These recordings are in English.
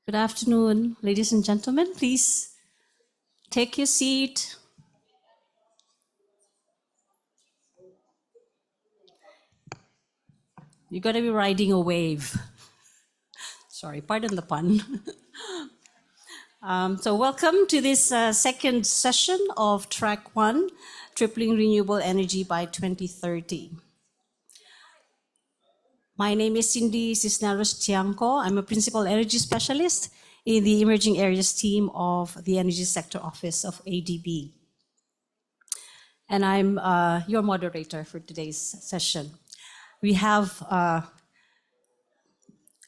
Good afternoon, ladies and gentlemen. Please take your seat. You're going to be riding a wave. Sorry, pardon the pun. So welcome to this second session of Track 1, Tripling Renewable Energy by 2030. My name is Cindy Cisneros Tiangco. I'm a Principal Energy Specialist in the Emerging Areas team of the Energy Sector Office of ADB. And I'm your moderator for today's session. We have a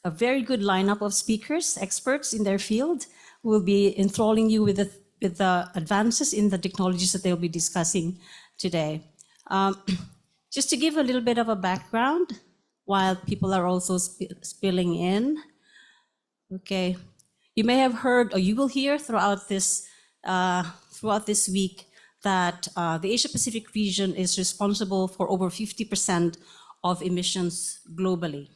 very good lineup of speakers, experts in their field, who will be enthralling you with the advances in the technologies that they'll be discussing today. Just to give a little bit of a background, while people are also spilling in. Okay, you may have heard, or you will hear throughout this week, that the Asia-Pacific region is responsible for over 50% of emissions globally.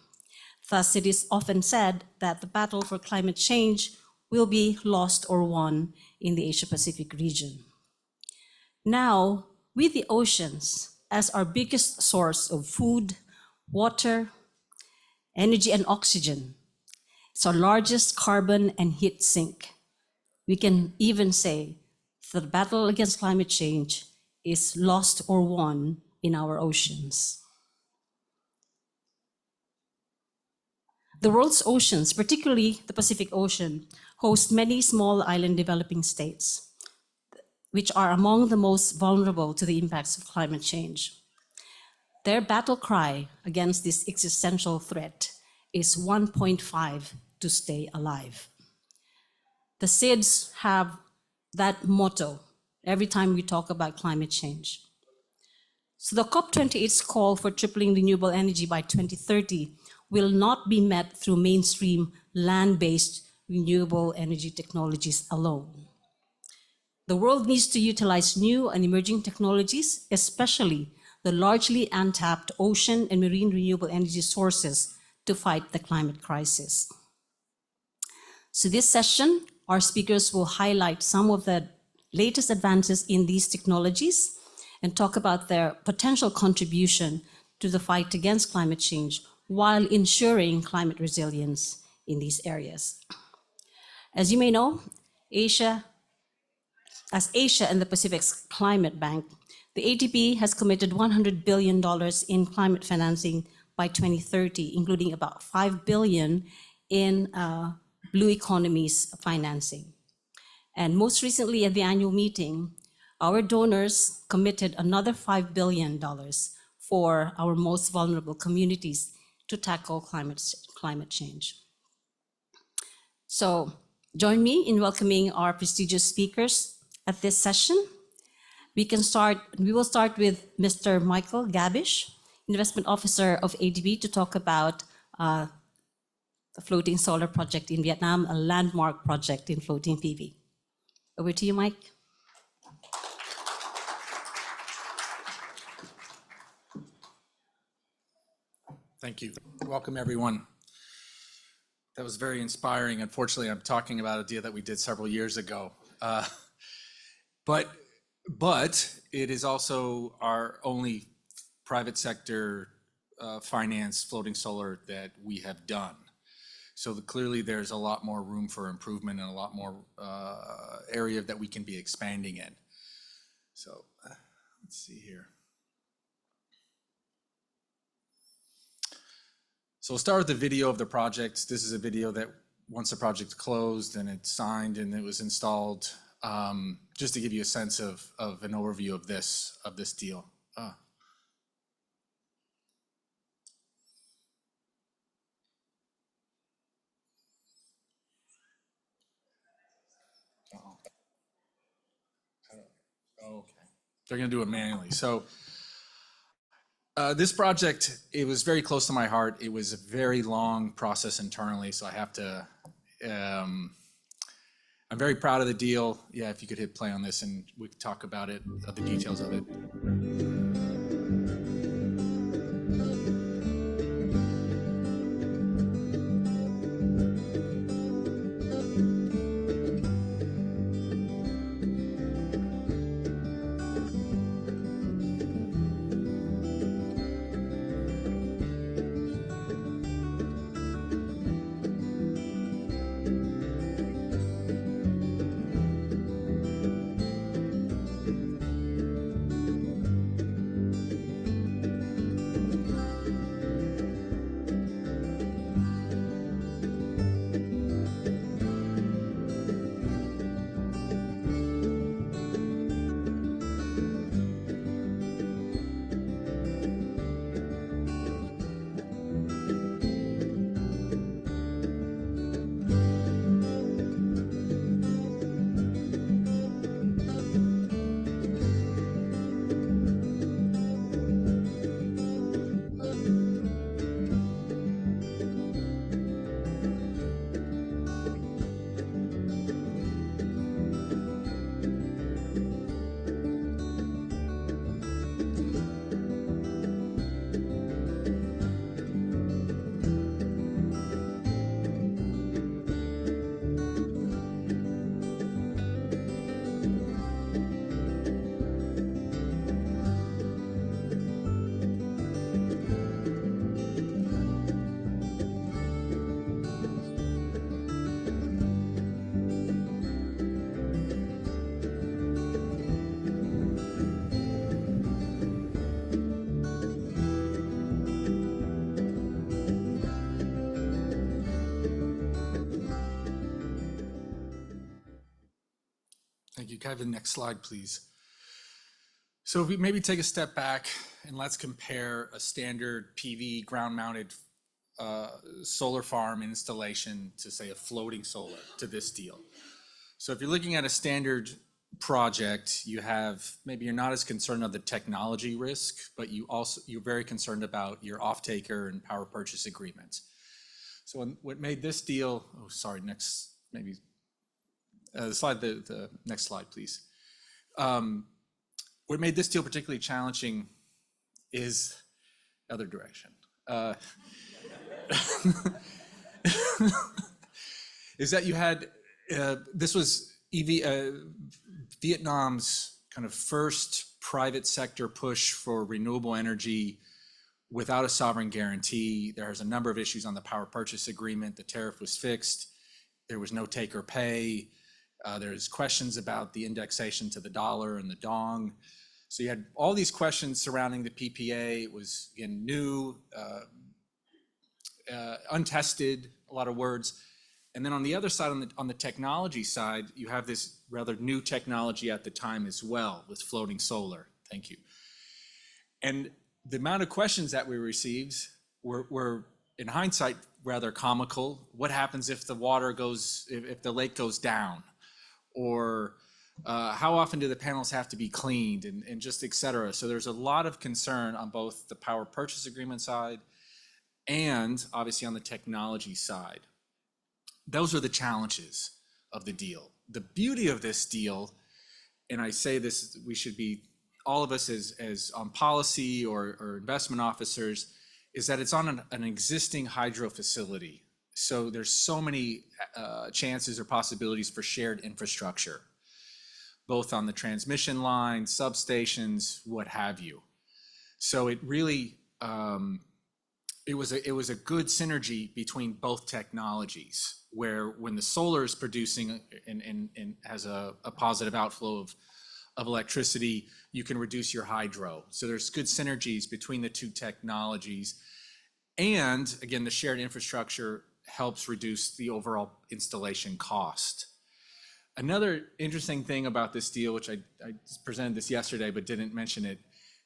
Thus, it is often said that the battle for climate change will be lost or won in the Asia-Pacific region. Now, with the oceans as our biggest source of food, water, energy, and oxygen, it's our largest carbon and heat sink. We can even say that the battle against climate change is lost or won in our oceans. The world's oceans, particularly the Pacific Ocean, host many small island developing states, which are among the most vulnerable to the impacts of climate change. Their battle cry against this existential threat is 1.5 to stay alive. The SIDS have that motto every time we talk about climate change. So the COP28's call for tripling renewable energy by 2030 will not be met through mainstream land-based renewable energy technologies alone. The world needs to utilize new and emerging technologies, especially the largely untapped ocean and marine renewable energy sources to fight the climate crisis. So this session, our speakers will highlight some of the latest advances in these technologies and talk about their potential contribution to the fight against climate change while ensuring climate resilience in these areas. As you may know, as Asia and the Pacific's climate bank, the ADB has committed $100 billion in climate financing by 2030, including about $5 billion in blue economies financing. And most recently at the annual meeting, our donors committed another $5 billion for our most vulnerable communities to tackle climate change. So join me in welcoming our prestigious speakers at this session. We will start with Mr. Michael Gabish, Investment Officer of ADB, to talk about the floating solar project in Vietnam, a landmark project in floating PV. Over to you, Mike. Thank you. Welcome, everyone. That was very inspiring. Unfortunately, I'm talking about a deal that we did several years ago. But it is also our only private sector finance floating solar that we have done. So clearly there's a lot more room for improvement and a lot more area that we can be expanding in. So let's see here. So we'll start with the video of the project. This is a video that once the project closed and it's signed and it was installed, just to give you a sense of an overview of this deal. Okay, they're gonna do it manually. So this project, it was very close to my heart. It was a very long process internally, so I have to, I'm very proud of the deal. Yeah, if you could hit play on this and we could talk about it, the details of it. Thank you. Can I have the next slide, please? So if we maybe take a step back and let's compare a standard PV ground-mounted solar farm installation to, say, a floating solar to this deal. So if you're looking at a standard project, you have, maybe you're not as concerned of the technology risk, but you're very concerned about your off-taker and power purchase agreements. So what made this deal, oh, sorry, next, maybe, the next slide, please. What made this deal particularly challenging is other direction. Is that you had, this was Vietnam's kind of first private sector push for renewable energy without a sovereign guarantee. There's a number of issues on the power purchase agreement. The tariff was fixed. There was no take or pay. There's questions about the indexation to the dollar and the dong. So you had all these questions surrounding the PPA. It was, again, new, untested, a lot of words. And then on the other side, on the technology side, you have this rather new technology at the time as well with floating solar. Thank you. And the amount of questions that we received were in hindsight, rather comical. What happens if the water goes, if the lake goes down? Or how often do the panels have to be cleaned, and just et cetera. So there's a lot of concern on both the power purchase agreement side and obviously on the technology side. Those are the challenges of the deal. The beauty of this deal, and I say this, we should be, all of us as on policy or investment officers, is that it's on an existing hydro facility. So there's so many chances or possibilities for shared infrastructure, both on the transmission line, substations, what have you. So it really, it was a good synergy between both technologies, where when the solar is producing and has a positive outflow of electricity, you can reduce your hydro. So there's good synergies between the two technologies. And again, the shared infrastructure helps reduce the overall installation cost. Another interesting thing about this deal, which I presented this yesterday but didn't mention it,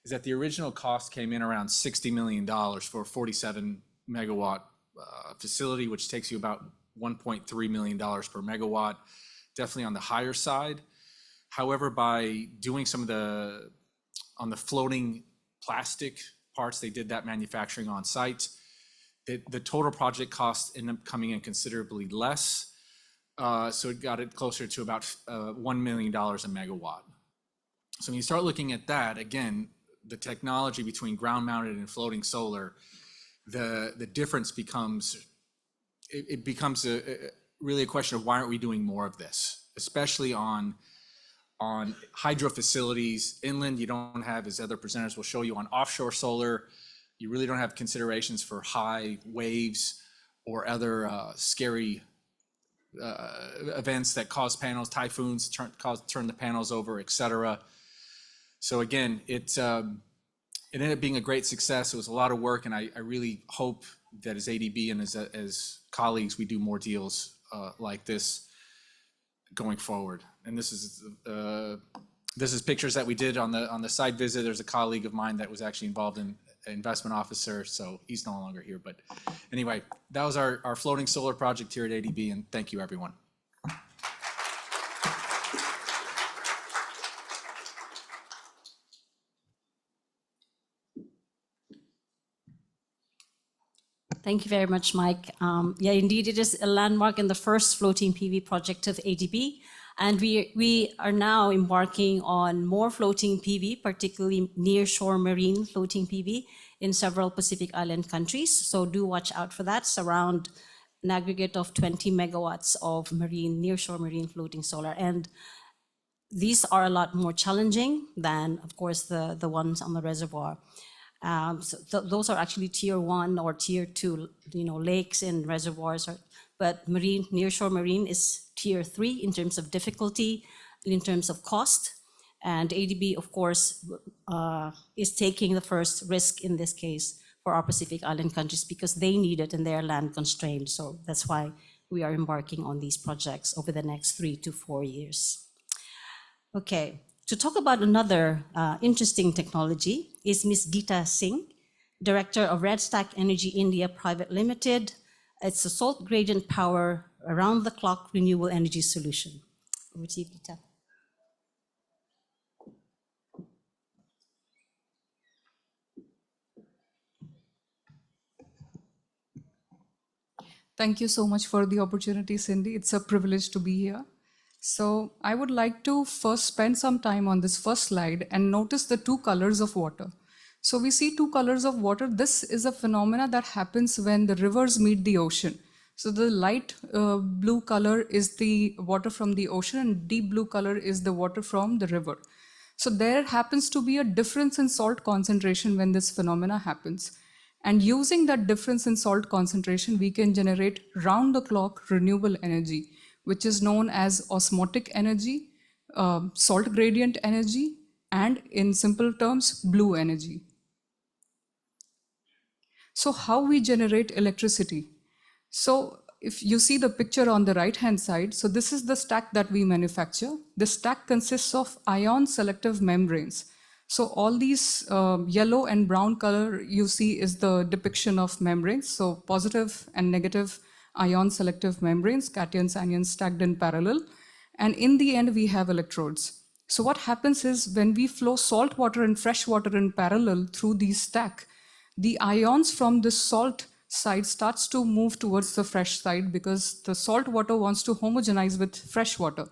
is that the original cost came in around $60 million for a 47 megawatt facility, which takes you about $1.3 million per megawatt, definitely on the higher side. However, by doing some of on the floating plastic parts, they did that manufacturing on site. The total project cost ended up coming in considerably less. So it got it closer to about $1 million a megawatt. So when you start looking at that, again, the technology between ground mounted and floating solar, the difference becomes, it becomes really a question of why aren't we doing more of this, especially on hydro facilities. Inland, you don't have, as other presenters will show you, on offshore solar, you really don't have considerations for high waves or other scary events that cause panels, typhoons, turn the panels over, et cetera. So again, it ended up being a great success. It was a lot of work, and I really hope that as ADB and as colleagues, we do more deals like this going forward. And this is pictures that we did on the site visit. There's a colleague of mine that was actually involved in investment officer, so he's no longer here. But anyway, that was our floating solar project here at ADB, and thank you, everyone. Thank you very much, Mike. Yeah, indeed, it is a landmark in the first floating PV project of ADB. And we are now embarking on more floating PV, particularly near-shore marine floating PV in several Pacific Island countries. So do watch out for that. It's around an aggregate of 20 megawatts of near-shore marine floating solar. And these are a lot more challenging than, of course, the ones on the reservoir. Those are actually tier 1 or tier 2, lakes and reservoirs. But nearshore marine is tier 3 in terms of difficulty, in terms of cost. And ADB, of course, is taking the first risk in this case for our Pacific Island countries because they need it and they are land constrained. So that's why we are embarking on these projects over the next 3 to 4 years. Okay, to talk about another interesting technology is Ms. Geeta Singh, Director of Red Stack Energy India Private Limited. It's a salt gradient power around the clock renewable energy solution. Over to you, Geeta. Thank you so much for the opportunity, Cindy. It's a privilege to be here. So I would like to first spend some time on this first slide and notice the two colors of water. So we see two colors of water. This is a phenomena that happens when the rivers meet the ocean. So the light blue color is the water from the ocean and deep blue color is the water from the river. So there happens to be a difference in salt concentration when this phenomena happens. And using that difference in salt concentration, we can generate round the clock renewable energy, which is known as osmotic energy, salt gradient energy, and in simple terms, blue energy. So how we generate electricity? So if you see the picture on the right hand side, so this is the stack that we manufacture. The stack consists of ion selective membranes. So all these yellow and brown color you see is the depiction of membranes. So positive and negative ion selective membranes, cations, anions stacked in parallel. And in the end, we have electrodes. So what happens is when we flow salt water and fresh water in parallel through these stack, the ions from the salt side starts to move towards the fresh side because the salt water wants to homogenize with fresh water.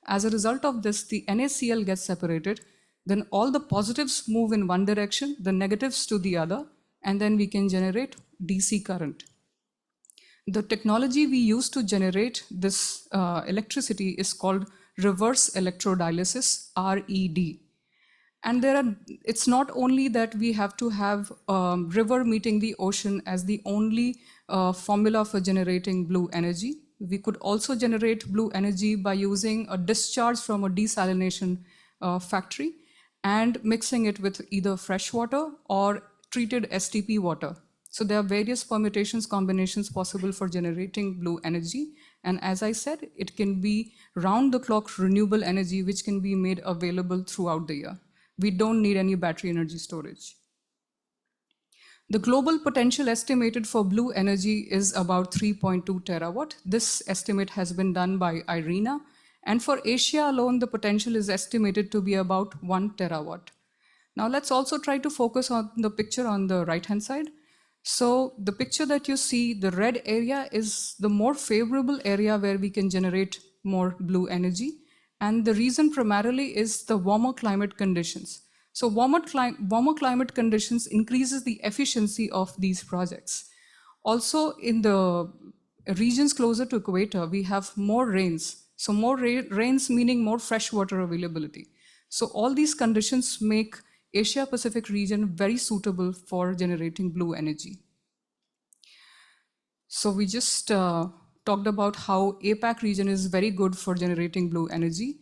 As a result of this, the NaCl gets separated, then all the positives move in one direction, the negatives to the other, and then we can generate DC current. The technology we use to generate this electricity is called reverse electrodialysis, RED. And it's not only that we have to have river meeting the ocean as the only formula for generating blue energy. We could also generate blue energy by using a discharge from a desalination factory and mixing it with either fresh water or treated STP water. So there are various permutations, combinations possible for generating blue energy. And as I said, it can be round the clock renewable energy, which can be made available throughout the year. We don't need any battery energy storage. The global potential estimated for blue energy is about 3.2 terawatt. This estimate has been done by IRENA. And for Asia alone, the potential is estimated to be about 1 terawatt. Now let's also try to focus on the picture on the right-hand side. So the picture that you see, the red area is the more favorable area where we can generate more blue energy. And the reason primarily is the warmer climate conditions. So warmer climate conditions increases the efficiency of these projects. Also in the regions closer to equator, we have more rains. So more rains meaning more fresh water availability. So all these conditions make Asia Pacific region very suitable for generating blue energy. So we just talked about how APAC region is very good for generating blue energy.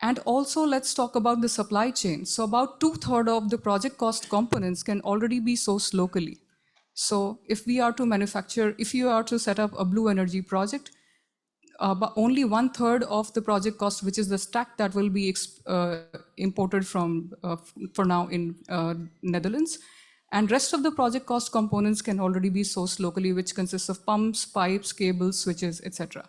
And also let's talk about the supply chain. So about 2/3 of the project cost components can already be sourced locally. So if we are to manufacture, if you are to set up a blue energy project, but only 1/3 of the project cost, which is the stack that will be imported from for now in Netherlands. And rest of the project cost components can already be sourced locally, which consists of pumps, pipes, cables, switches, etc.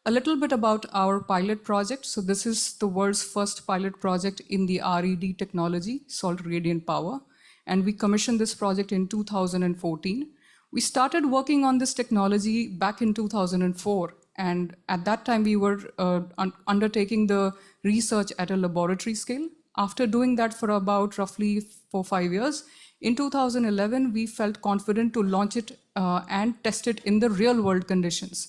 A little bit about our pilot project. So this is the world's first pilot project in the RED technology, salt gradient power. And we commissioned this project in 2014. We started working on this technology back in 2004. And at that time, we were undertaking the research at a laboratory scale. After doing that for about roughly 4-5 years, in 2011, we felt confident to launch it and test it in the real world conditions.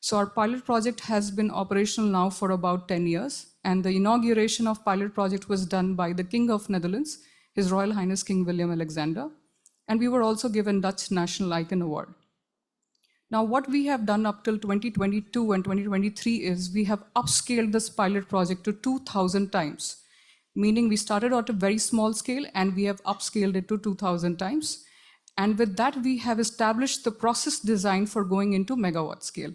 So our pilot project has been operational now for about 10 years. And the inauguration of pilot project was done by the King of Netherlands, His Royal Highness King William Alexander. And we were also given Dutch National Icon Award. Now, what we have done up till 2022 and 2023 is we have upscaled this pilot project to 2,000 times, meaning we started at a very small scale and we have upscaled it to 2,000 times. And with that, we have established the process design for going into megawatt scale.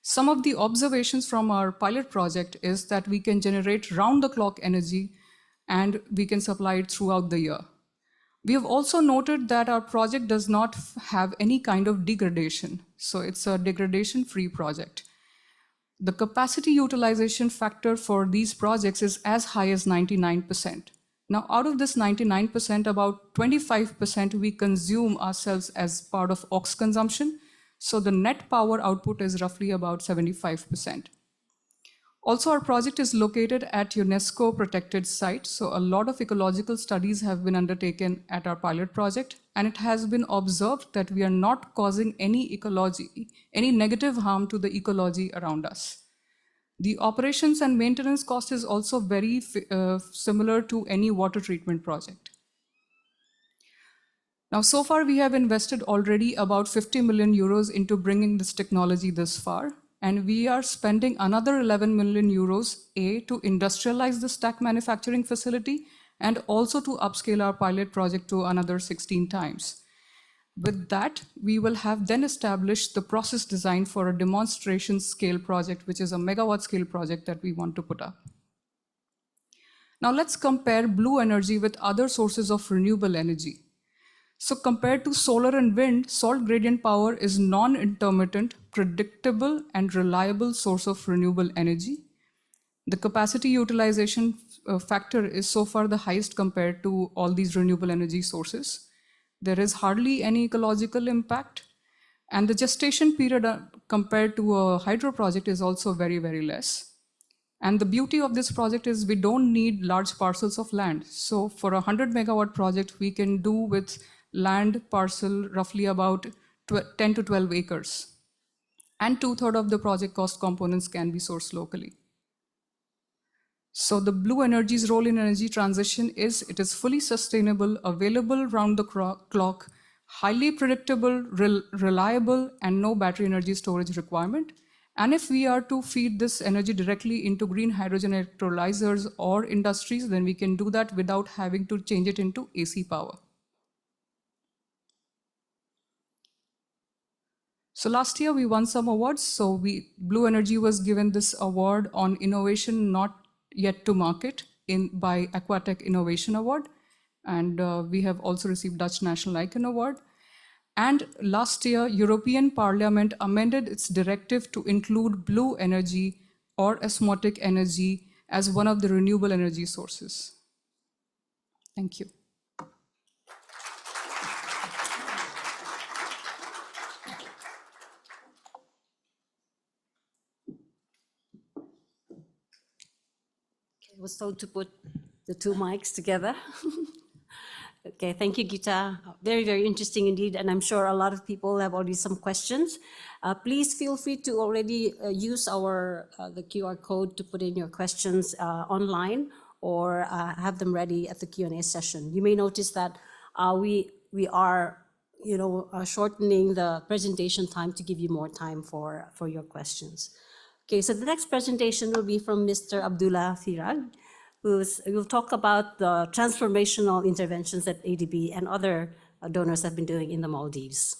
Some of the observations from our pilot project is that we can generate round-the-clock energy and we can supply it throughout the year. We have also noted that our project does not have any kind of degradation, so it's a degradation-free project. The capacity utilization factor for these projects is as high as 99%. Now, out of this 99%, about 25% we consume ourselves as part of aux consumption, so the net power output is roughly about 75%. Also, our project is located at UNESCO protected site, so a lot of ecological studies have been undertaken at our pilot project, and it has been observed that we are not causing any negative harm to the ecology around us. The operations and maintenance cost is also very similar to any water treatment project. Now, so far we have invested already about 50 million euros into bringing this technology this far. And we are spending another 11 million euros, to industrialize the stack manufacturing facility and also to upscale our pilot project to another 16 times. With that, we will have then established the process design for a demonstration scale project, which is a megawatt scale project that we want to put up. Now let's compare blue energy with other sources of renewable energy. So compared to solar and wind, salt gradient power is non-intermittent, predictable, and reliable source of renewable energy. The capacity utilization factor is so far the highest compared to all these renewable energy sources. There is hardly any ecological impact, and the gestation period compared to a hydro project is also very, very less. And the beauty of this project is we don't need large parcels of land. So for a 100 megawatt project, we can do with land parcel roughly about 10 to 12 acres. And 2/3 of the project cost components can be sourced locally. So the blue energy's role in energy transition is it is fully sustainable, available round the clock, highly predictable, reliable, and no battery energy storage requirement. And if we are to feed this energy directly into green hydrogen electrolyzers or industries, then we can do that without having to change it into AC power. So last year we won some awards. So Blue Energy was given this award on innovation not yet to market by Aquatech Innovation Award. And we have also received Dutch National Icon Award. And last year, European Parliament amended its directive to include blue energy or osmotic energy as one of the renewable energy sources. Thank you. I was told to put the two mics together. Okay, thank you, Gita. Very, very interesting indeed, and I'm sure a lot of people have already some questions. Please feel free to already use the QR code to put in your questions online, or have them ready at the Q&A session. You may notice that we are, shortening the presentation time to give you more time for your questions. Okay, so the next presentation will be from Mr. Abdullah Firag, who will talk about the transformational interventions that ADB and other donors have been doing in the Maldives.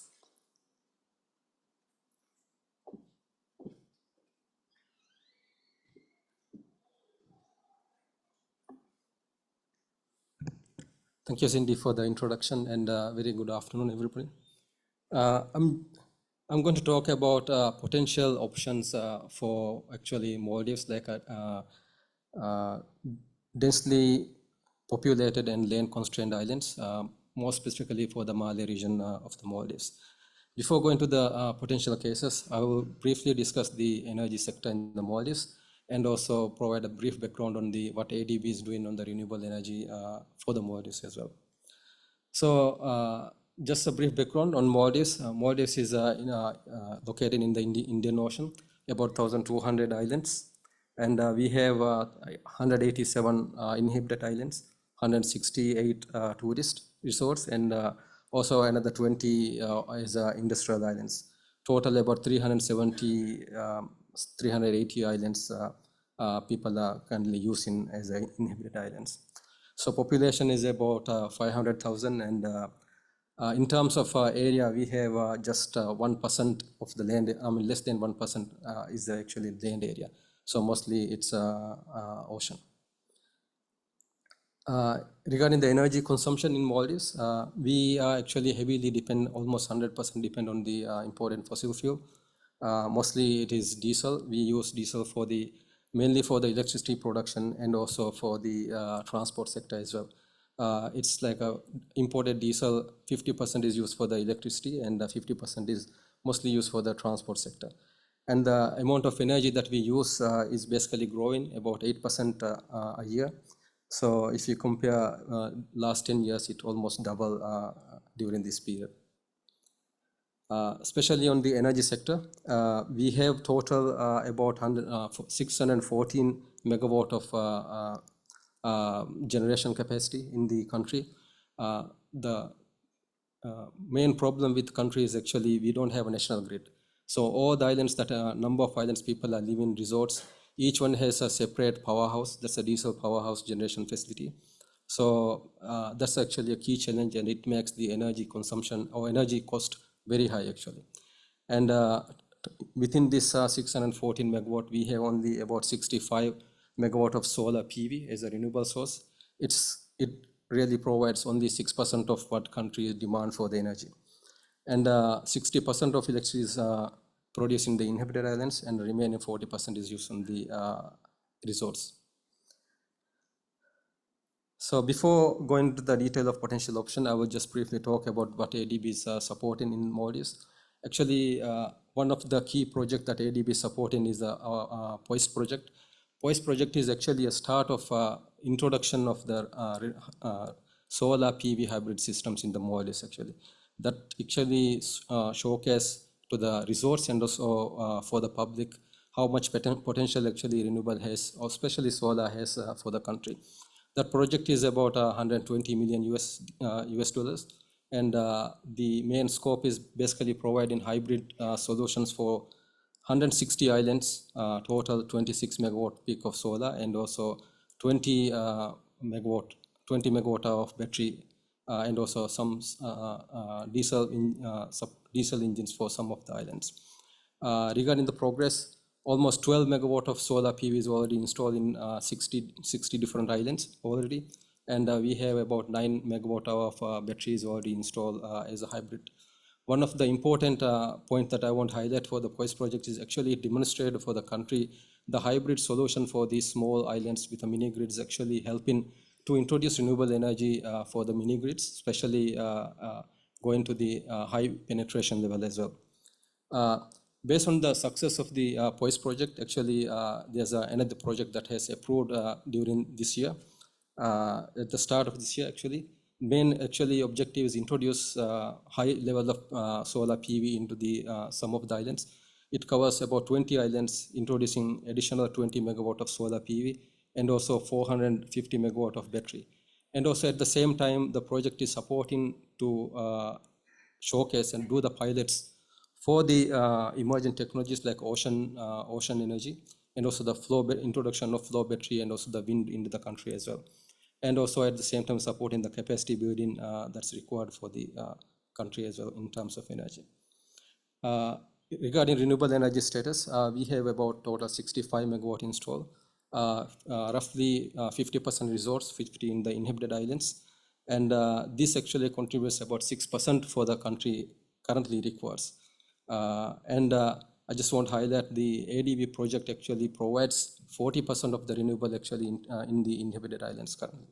Thank you, Cindy, for the introduction, and very good afternoon, everybody. I'm going to talk about potential options for actually Maldives, like densely populated and land-constrained islands, more specifically for the Malay region of the Maldives. Before going to the potential cases, I will briefly discuss the energy sector in the Maldives and also provide a brief background on what ADB is doing on the renewable energy for the Maldives as well. So just a brief background on Maldives. Maldives is located in the Indian Ocean, about 1,200 islands. And we have 187 inhabited islands, 168 tourist resorts, and also another 20 is industrial islands. Total about 370, 380 islands people are currently using as inhabited islands. So population is about 500,000, and In terms of area, we have just 1% of the land, less than 1% is actually land area. So mostly it's ocean. Regarding the energy consumption in Maldives, we are actually heavily almost 100% depend on the imported fossil fuel. Mostly it is diesel. We use diesel mainly for the electricity production and also for the transport sector as well. It's like imported diesel, 50% is used for the electricity and 50% is mostly used for the transport sector. And the amount of energy that we use is basically growing about 8% a year. So if you compare last 10 years, it almost double during this period. Especially on the energy sector, we have total about 614 megawatt of generation capacity in the country. The main problem with the country is actually we don't have a national grid. So all the islands number of islands people are living in resorts, each one has a separate powerhouse, that's a diesel powerhouse generation facility. So that's actually a key challenge, and it makes the energy consumption or energy cost very high actually. And within this 614 megawatt, we have only about 65 megawatt of solar PV as a renewable source. It really provides only 6% of what country's demand for the energy. And 60% of electricity is produced in the inhabited islands, and the remaining 40% is used on the resorts. So before going to the detail of potential option, I will just briefly talk about what ADB is supporting in Maldives. Actually, one of the key projects that ADB is supporting is our POISE project. POISE project is actually a start of introduction of the solar PV hybrid systems in the Maldives actually. That actually showcase to the resorts and also for the public how much potential actually renewable has, or especially solar has for the country. That project is about 120 million US dollars, and the main scope is basically providing hybrid solutions for 160 islands, total 26 megawatt peak of solar, and also 20 megawatt hour of battery, and also some diesel engines for some of the islands. Regarding the progress, almost 12 megawatt of solar PV is already installed in 60 different islands already, and we have about 9 megawatt hour of batteries already installed as a hybrid. One of the important point that I want to highlight for the POISE project is actually demonstrated for the country the hybrid solution for these small islands with a mini grid is actually helping to introduce renewable energy for the mini grids, especially going to the high penetration level as well. Based on the success of the POISE project, actually there's another project that has approved during this year, at the start of this year actually. Main actually objective is introduce high level of solar PV into the some of the islands. It covers about 20 islands, introducing additional 20 megawatt of solar PV and also 450 megawatt of battery. And also at the same time, the project is supporting to showcase and do the pilots for the emerging technologies like ocean energy, and also the introduction of flow battery, and also the wind into the country as well. And also at the same time supporting the capacity building that's required for the country as well in terms of energy. Regarding renewable energy status, we have about total 65 megawatt installed, roughly 50% resorts, 50 in the inhabited islands. And this actually contributes about 6% for the country currently requires. I just want to highlight the ADB project actually provides 40% of the renewable actually in the inhabited islands currently.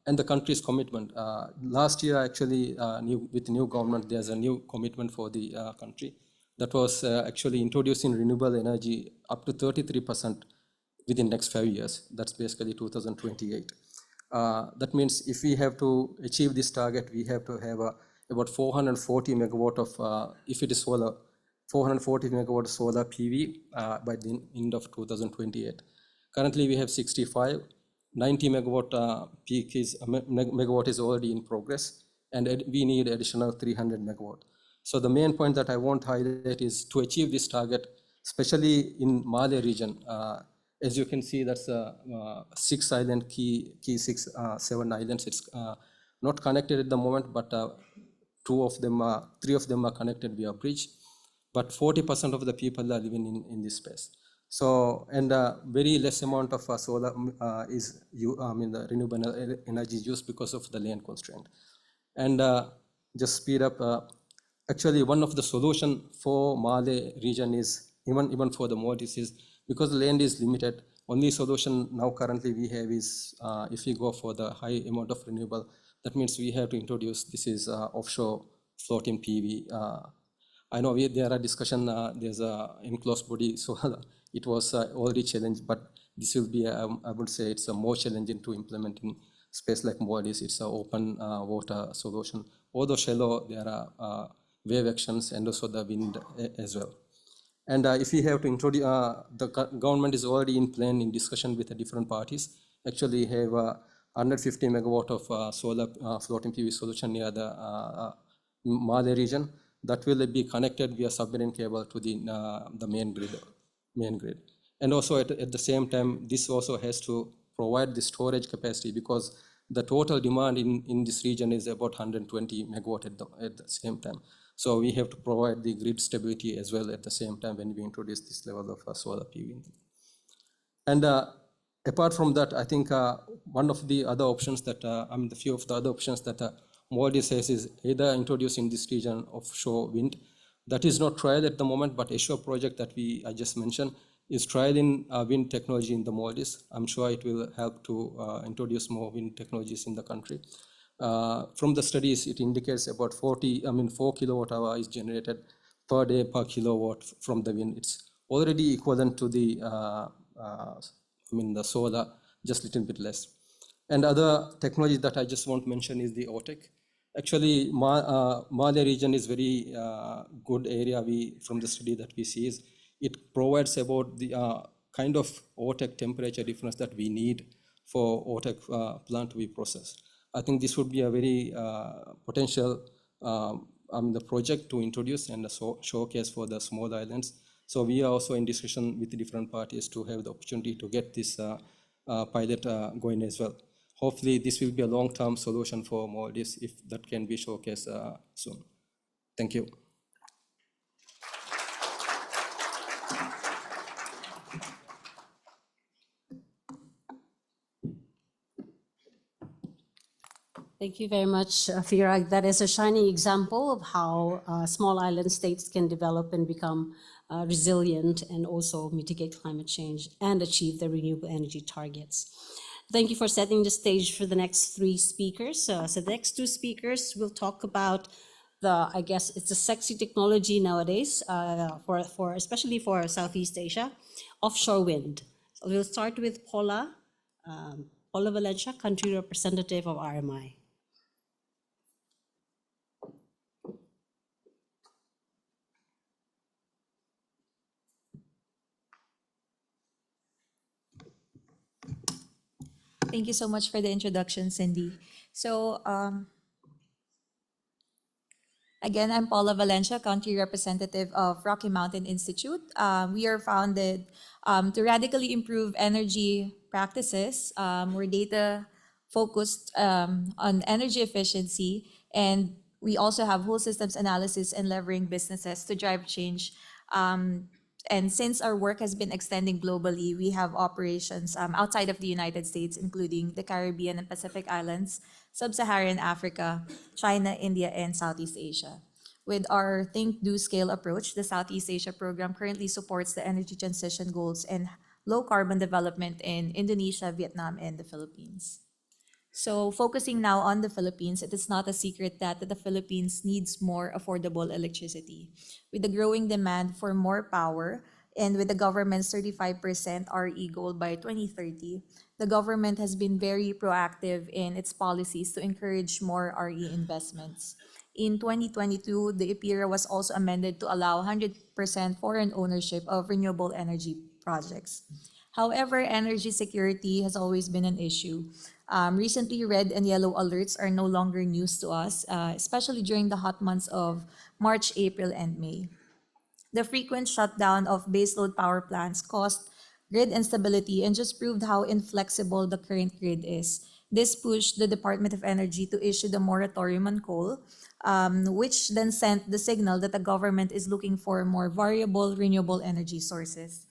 And the country's commitment. Last year actually with the new government, there's a new commitment for the country that was actually introducing renewable energy up to 33% within next 5 years. That's basically 2028. That means if we have to achieve this target, we have to have about 440 megawatt of, if it is solar, 440 megawatt solar PV by the end of 2028. Currently we have 65, 90 megawatt megawatt is already in progress, and we need additional 300 megawatt. So the main point that I want to highlight is to achieve this target, especially in Malay region. As you can see, that's 6 island, key 7 islands. It's not connected at the moment, but three of them are connected via bridge, but 40% of the people are living in this space. So, and very less amount of solar the renewable energy is used because of the land constraint. And just speed up, actually one of the solution for Malay region is, even for the Maldives, is because the land is limited, only solution now currently we have is if we go for the high amount of renewable, that means we have to introduce, this is offshore floating PV. I know there are discussion, there's a enclosed body, so it was already challenged, but this will be, I would say it's a more challenging to implement in space like Maldives. It's an open water solution. Although shallow, there are wave actions and also the wind as well. And if we have to introduce, the government is already in plan in discussion with the different parties. Actually have 150 megawatt of solar floating PV solution near the Malay region that will be connected via submarine cable to the main grid. And also at the same time, this also has to provide the storage capacity, because the total demand in this region is about 120 megawatt at the same time. So we have to provide the grid stability as well at the same time when we introduce this level of solar PV. And apart from that, I think one of the other options that, the few of the other options that Maldives says is either introduced in this region offshore wind. That is not trial at the moment, but Offshore project that I just mentioned is trialing wind technology in the Maldives. I'm sure it will help to introduce more wind technologies in the country. From the studies, it indicates about 4 kilowatt hour is generated per day per kilowatt from the wind. It's already equivalent to the the solar, just a little bit less. And other technology that I just want to mention is the OTEC. Actually, Malay region is very good area from the study that we see is it provides about the kind of OTEC temperature difference that we need for OTEC plant to be processed. I think this would be a very potential the project to introduce and a showcase for the small islands. So we are also in discussion with the different parties to have the opportunity to get this pilot going as well. Hopefully, this will be a long-term solution for Maldives if that can be showcased soon. Thank you. Thank you very much, Firag. That is a shining example of how small island states can develop and become resilient and also mitigate climate change and achieve the renewable energy targets. Thank you for setting the stage for the next three speakers. So the next two speakers will talk about I guess it's a sexy technology nowadays, especially for Southeast Asia, offshore wind. So we'll start with Paula Valencia, country representative of RMI. Thank you so much for the introduction, Cindy. So again, I'm Paula Valencia, country representative of Rocky Mountain Institute. We are founded to radically improve energy practices. We're data focused on energy efficiency, and we also have whole systems analysis and levering businesses to drive change. And since our work has been extending globally, we have operations outside of the United States, including the Caribbean and Pacific Islands, Sub-Saharan Africa, China, India, and Southeast Asia. With our Think, Do, Scale approach, the Southeast Asia program currently supports the energy transition goals and low carbon development in Indonesia, Vietnam, and the Philippines. So focusing now on the Philippines, it is not a secret that the Philippines needs more affordable electricity. With the growing demand for more power and with the government's 35% RE goal by 2030, the government has been very proactive in its policies to encourage more RE investments. In 2022, the EPIRA was also amended to allow 100% foreign ownership of renewable energy projects. However, energy security has always been an issue. Recently, red and yellow alerts are no longer news to us, especially during the hot months of March, April, and May. The frequent shutdown of baseload power plants caused grid instability and just proved how inflexible the current grid is. This pushed the Department of Energy to issue the moratorium on coal, which then sent the signal that the government is looking for more variable renewable energy sources.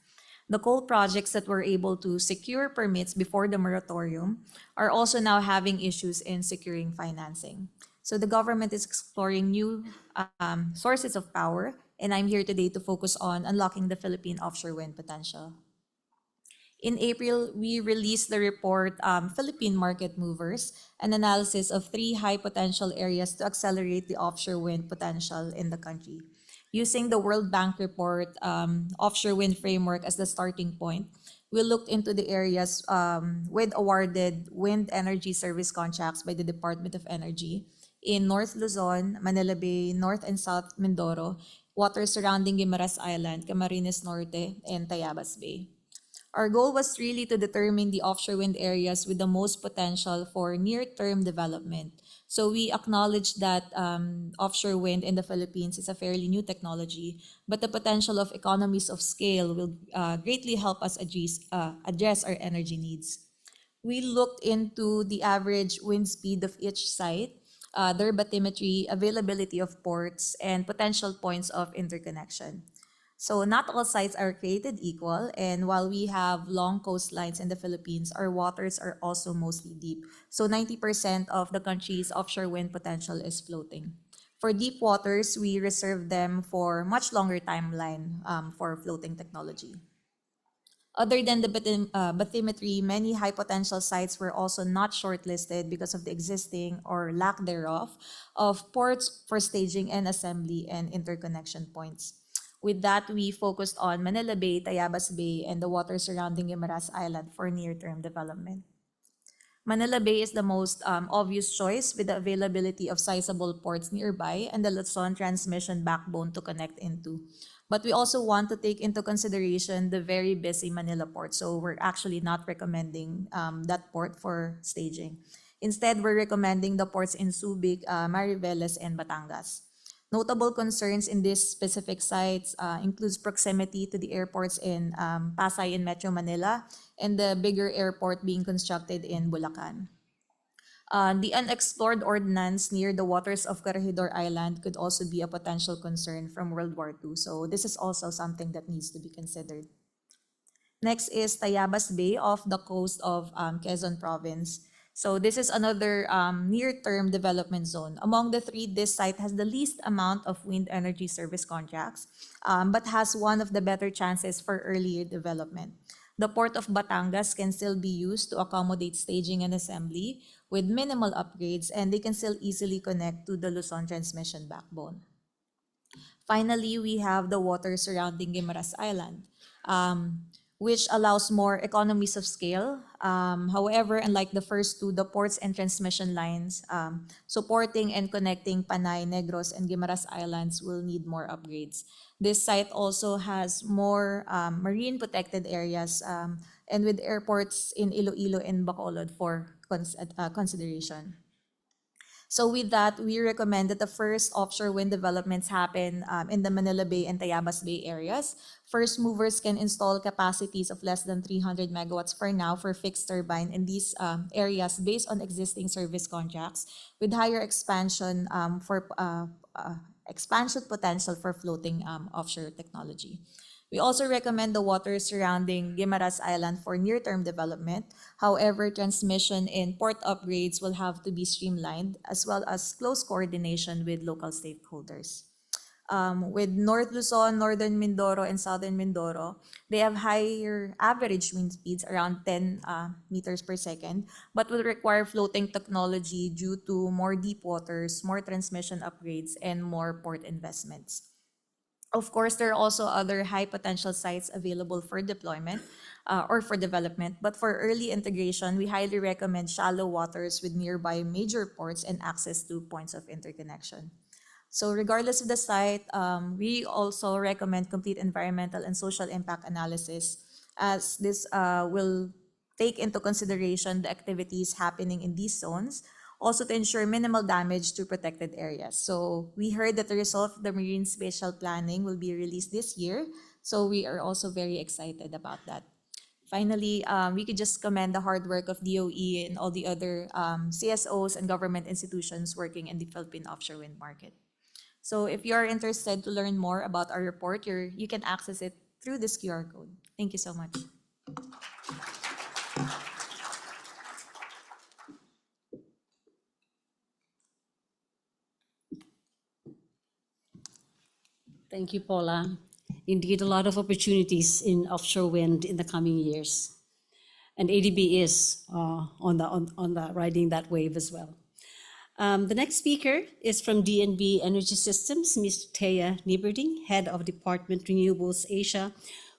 The coal projects that were able to secure permits before the moratorium are also now having issues in securing financing. So the government is exploring new sources of power, and I'm here today to focus on unlocking the Philippine offshore wind potential. In April, we released the report Philippine Market Movers, an analysis of 3 high potential areas to accelerate the offshore wind potential in the country. Using the World Bank report Offshore Wind Framework as the starting point, we looked into the areas with awarded wind energy service contracts by the Department of Energy in North Luzon, Manila Bay, North and South Mindoro, waters surrounding Guimaras Island, Camarines Norte, and Tayabas Bay. Our goal was really to determine the offshore wind areas with the most potential for near-term development. So we acknowledge that offshore wind in the Philippines is a fairly new technology, but the potential of economies of scale will greatly help us address our energy needs. We looked into the average wind speed of each site, their bathymetry, availability of ports, and potential points of interconnection. So not all sites are created equal, and while we have long coastlines in the Philippines, our waters are also mostly deep. So 90% of the country's offshore wind potential is floating. For deep waters, we reserve them for much longer timeline for floating technology. Other than the bathymetry, many high potential sites were also not shortlisted because of the existing or lack thereof of ports for staging and assembly and interconnection points. With that, we focused on Manila Bay, Tayabas Bay, and the water surrounding Guimaras Island for near-term development. Manila Bay is the most obvious choice with the availability of sizable ports nearby and the Luzon transmission backbone to connect into. But we also want to take into consideration the very busy Manila port, so we're actually not recommending that port for staging. Instead, we're recommending the ports in Subic, Mariveles, and Batangas. Notable concerns in these specific sites includes proximity to the airports in Pasay in Metro Manila and the bigger airport being constructed in Bulacan. The unexplored ordnance near the waters of Corregidor Island could also be a potential concern from World War II, so this is also something that needs to be considered. Next is Tayabas Bay off the coast of Quezon Province. So this is another near-term development zone. Among the 3, this site has the least amount of wind energy service contracts, but has one of the better chances for earlier development. The port of Batangas can still be used to accommodate staging and assembly with minimal upgrades, and they can still easily connect to the Luzon transmission backbone. Finally, we have the water surrounding Guimaras Island, which allows more economies of scale. However, unlike the first 2, the ports and transmission lines supporting and connecting Panay, Negros, and Guimaras Islands will need more upgrades. This site also has more marine protected areas and with airports in Iloilo and Bacolod for consideration. So with that, we recommend that the first offshore wind developments happen in the Manila Bay and Tayabas Bay areas. First movers can install capacities of less than 300 megawatts for now for fixed turbine in these areas based on existing service contracts with higher expansion expansion potential for floating offshore technology. We also recommend the water surrounding Guimaras Island for near-term development. However, transmission and port upgrades will have to be streamlined as well as close coordination with local stakeholders. With North Luzon, Northern Mindoro, and Southern Mindoro, they have higher average wind speeds around 10 meters per second, but will require floating technology due to more deep waters, more transmission upgrades, and more port investments. Of course, there are also other high potential sites available for deployment or for development, but for early integration, we highly recommend shallow waters with nearby major ports and access to points of interconnection. So regardless of the site, we also recommend complete environmental and social impact analysis as this will take into consideration the activities happening in these zones, also to ensure minimal damage to protected areas. So we heard that the result of the marine spatial planning will be released this year, so we are also very excited about that. Finally, we could just commend the hard work of DOE and all the other CSOs and government institutions working in the Philippine offshore wind market. So if you are interested to learn more about our report, you can access it through this QR code. Thank you so much. Thank you, Paula. Indeed, a lot of opportunities in offshore wind in the coming years. And ADB is on the riding that wave as well. The next speaker is from DNV Energy Systems, Ms. Thea Nieberding, Head of Department Renewables Asia,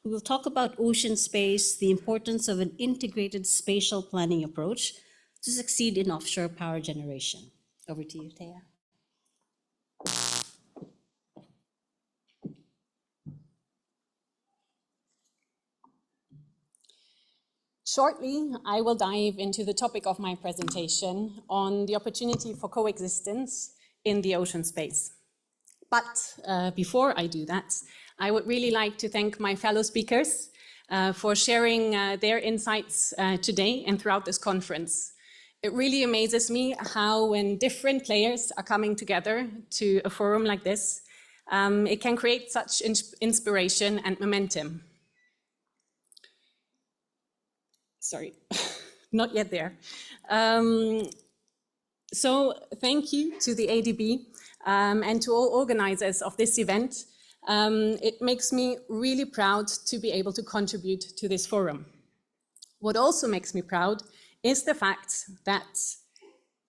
who will talk about ocean space, the importance of an integrated spatial planning approach to succeed in offshore power generation. Over to you, Thea. Shortly, I will dive into the topic of my presentation on the opportunity for coexistence in the ocean space. But before I do that, I would really like to thank my fellow speakers for sharing their insights today and throughout this conference. It really amazes me how when different players are coming together to a forum like this, it can create such inspiration and momentum. Sorry, not yet there. So thank you to the ADB and to all organizers of this event. It makes me really proud to be able to contribute to this forum. What also makes me proud is the fact that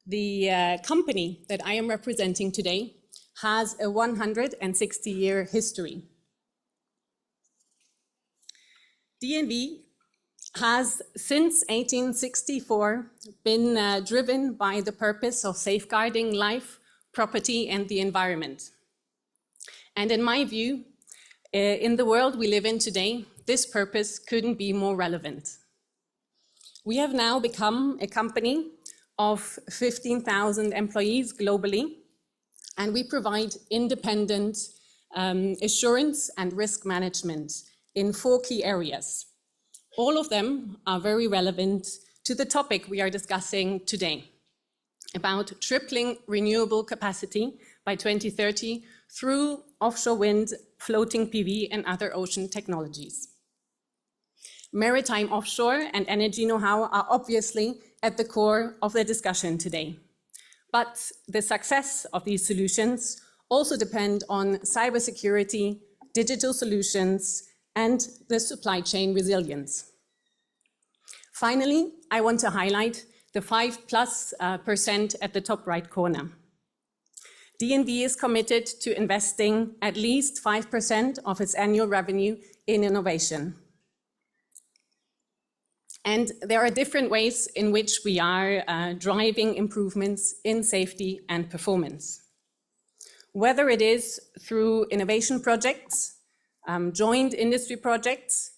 the company that I am representing today has a 160-year history. DNV has since 1864 been driven by the purpose of safeguarding life, property, and the environment. And in my view, in the world we live in today, this purpose couldn't be more relevant. We have now become a company of 15,000 employees globally, and we provide independent assurance and risk management in 4 key areas. All of them are very relevant to the topic we are discussing today, about tripling renewable capacity by 2030 through offshore wind, floating PV, and other ocean technologies. Maritime offshore and energy know-how are obviously at the core of the discussion today. But the success of these solutions also depend on cybersecurity, digital solutions, and the supply chain resilience. Finally, I want to highlight the 5+% at the top right corner. DNV is committed to investing at least 5% of its annual revenue in innovation. And there are different ways in which we are driving improvements in safety and performance. Whether it is through innovation projects, joint industry projects,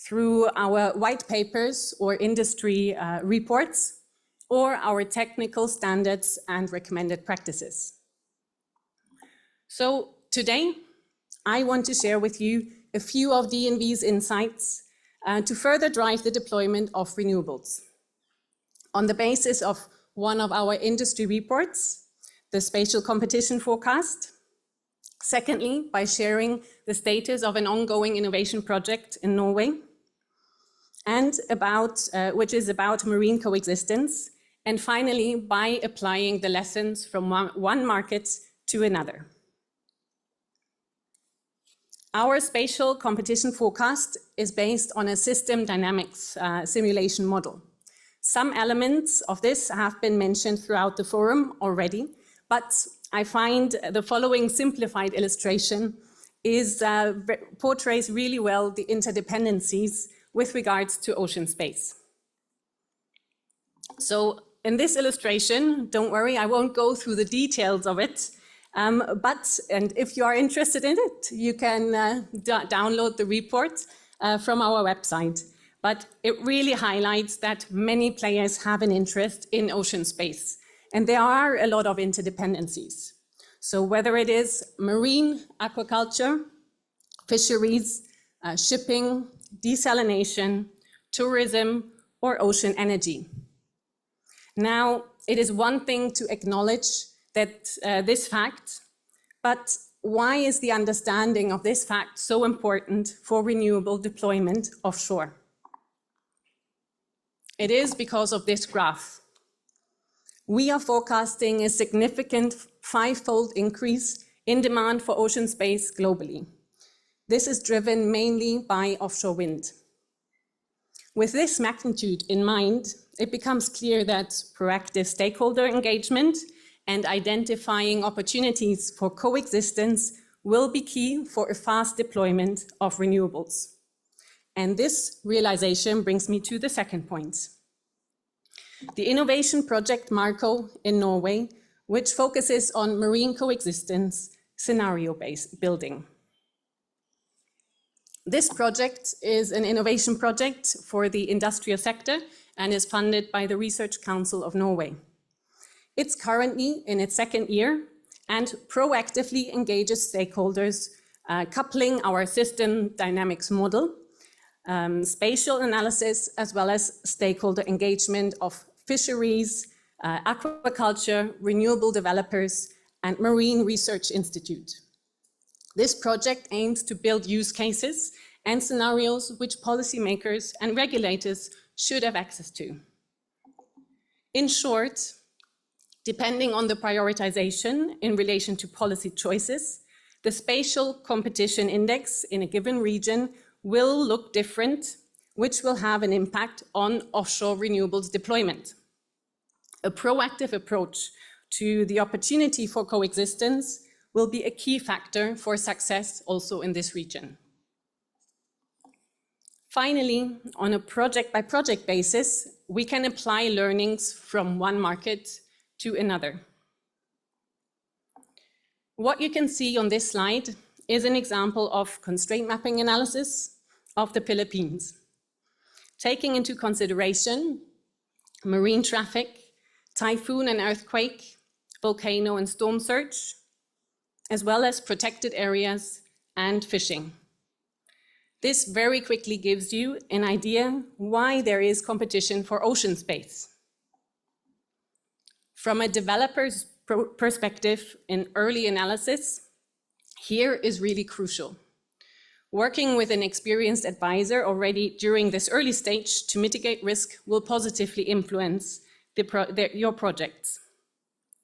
through our white papers or industry reports, or our technical standards and recommended practices. So today, I want to share with you a few of DNV's insights to further drive the deployment of renewables. On the basis of one of our industry reports, the Spatial Competition Forecast. Secondly, by sharing the status of an ongoing innovation project in Norway, and which is about marine coexistence. And finally, by applying the lessons from one market to another. Our spatial competition forecast is based on a system dynamics simulation model. Some elements of this have been mentioned throughout the forum already, but I find the following simplified illustration portrays really well the interdependencies with regards to ocean space. So in this illustration, don't worry, I won't go through the details of it, and if you are interested in it, you can download the report from our website. But it really highlights that many players have an interest in ocean space, and there are a lot of interdependencies. So whether it is marine, aquaculture, fisheries, shipping, desalination, tourism, or ocean energy. Now, it is one thing to acknowledge that this fact, but why is the understanding of this fact so important for renewable deployment offshore? It is because of this graph. We are forecasting a significant five-fold increase in demand for ocean space globally. This is driven mainly by offshore wind. With this magnitude in mind, it becomes clear that proactive stakeholder engagement and identifying opportunities for coexistence will be key for a fast deployment of renewables. And this realization brings me to the second point. The innovation project Marco in Norway, which focuses on marine coexistence scenario-based building. This project is an innovation project for the industrial sector and is funded by the Research Council of Norway. It's currently in its second year and proactively engages stakeholders, coupling our system dynamics model, spatial analysis, as well as stakeholder engagement of fisheries, aquaculture, renewable developers, and Marine Research Institute. This project aims to build use cases and scenarios which policymakers and regulators should have access to. In short, depending on the prioritization in relation to policy choices, the spatial competition index in a given region will look different, which will have an impact on offshore renewables deployment. A proactive approach to the opportunity for coexistence will be a key factor for success also in this region. Finally, on a project-by-project basis, we can apply learnings from one market to another. What you can see on this slide is an example of constraint mapping analysis of the Philippines, taking into consideration marine traffic, typhoon and earthquake, volcano and storm surge, as well as protected areas and fishing. This very quickly gives you an idea why there is competition for ocean space. From a developer's perspective in early analysis, here is really crucial. Working with an experienced advisor already during this early stage to mitigate risk will positively influence your projects.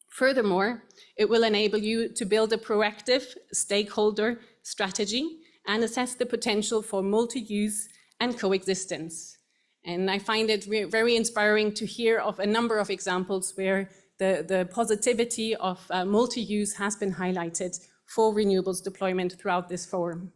Furthermore, it will enable you to build a proactive stakeholder strategy and assess the potential for multi-use and coexistence. And I find it very inspiring to hear of a number of examples where the positivity of multi-use has been highlighted for renewables deployment throughout this forum.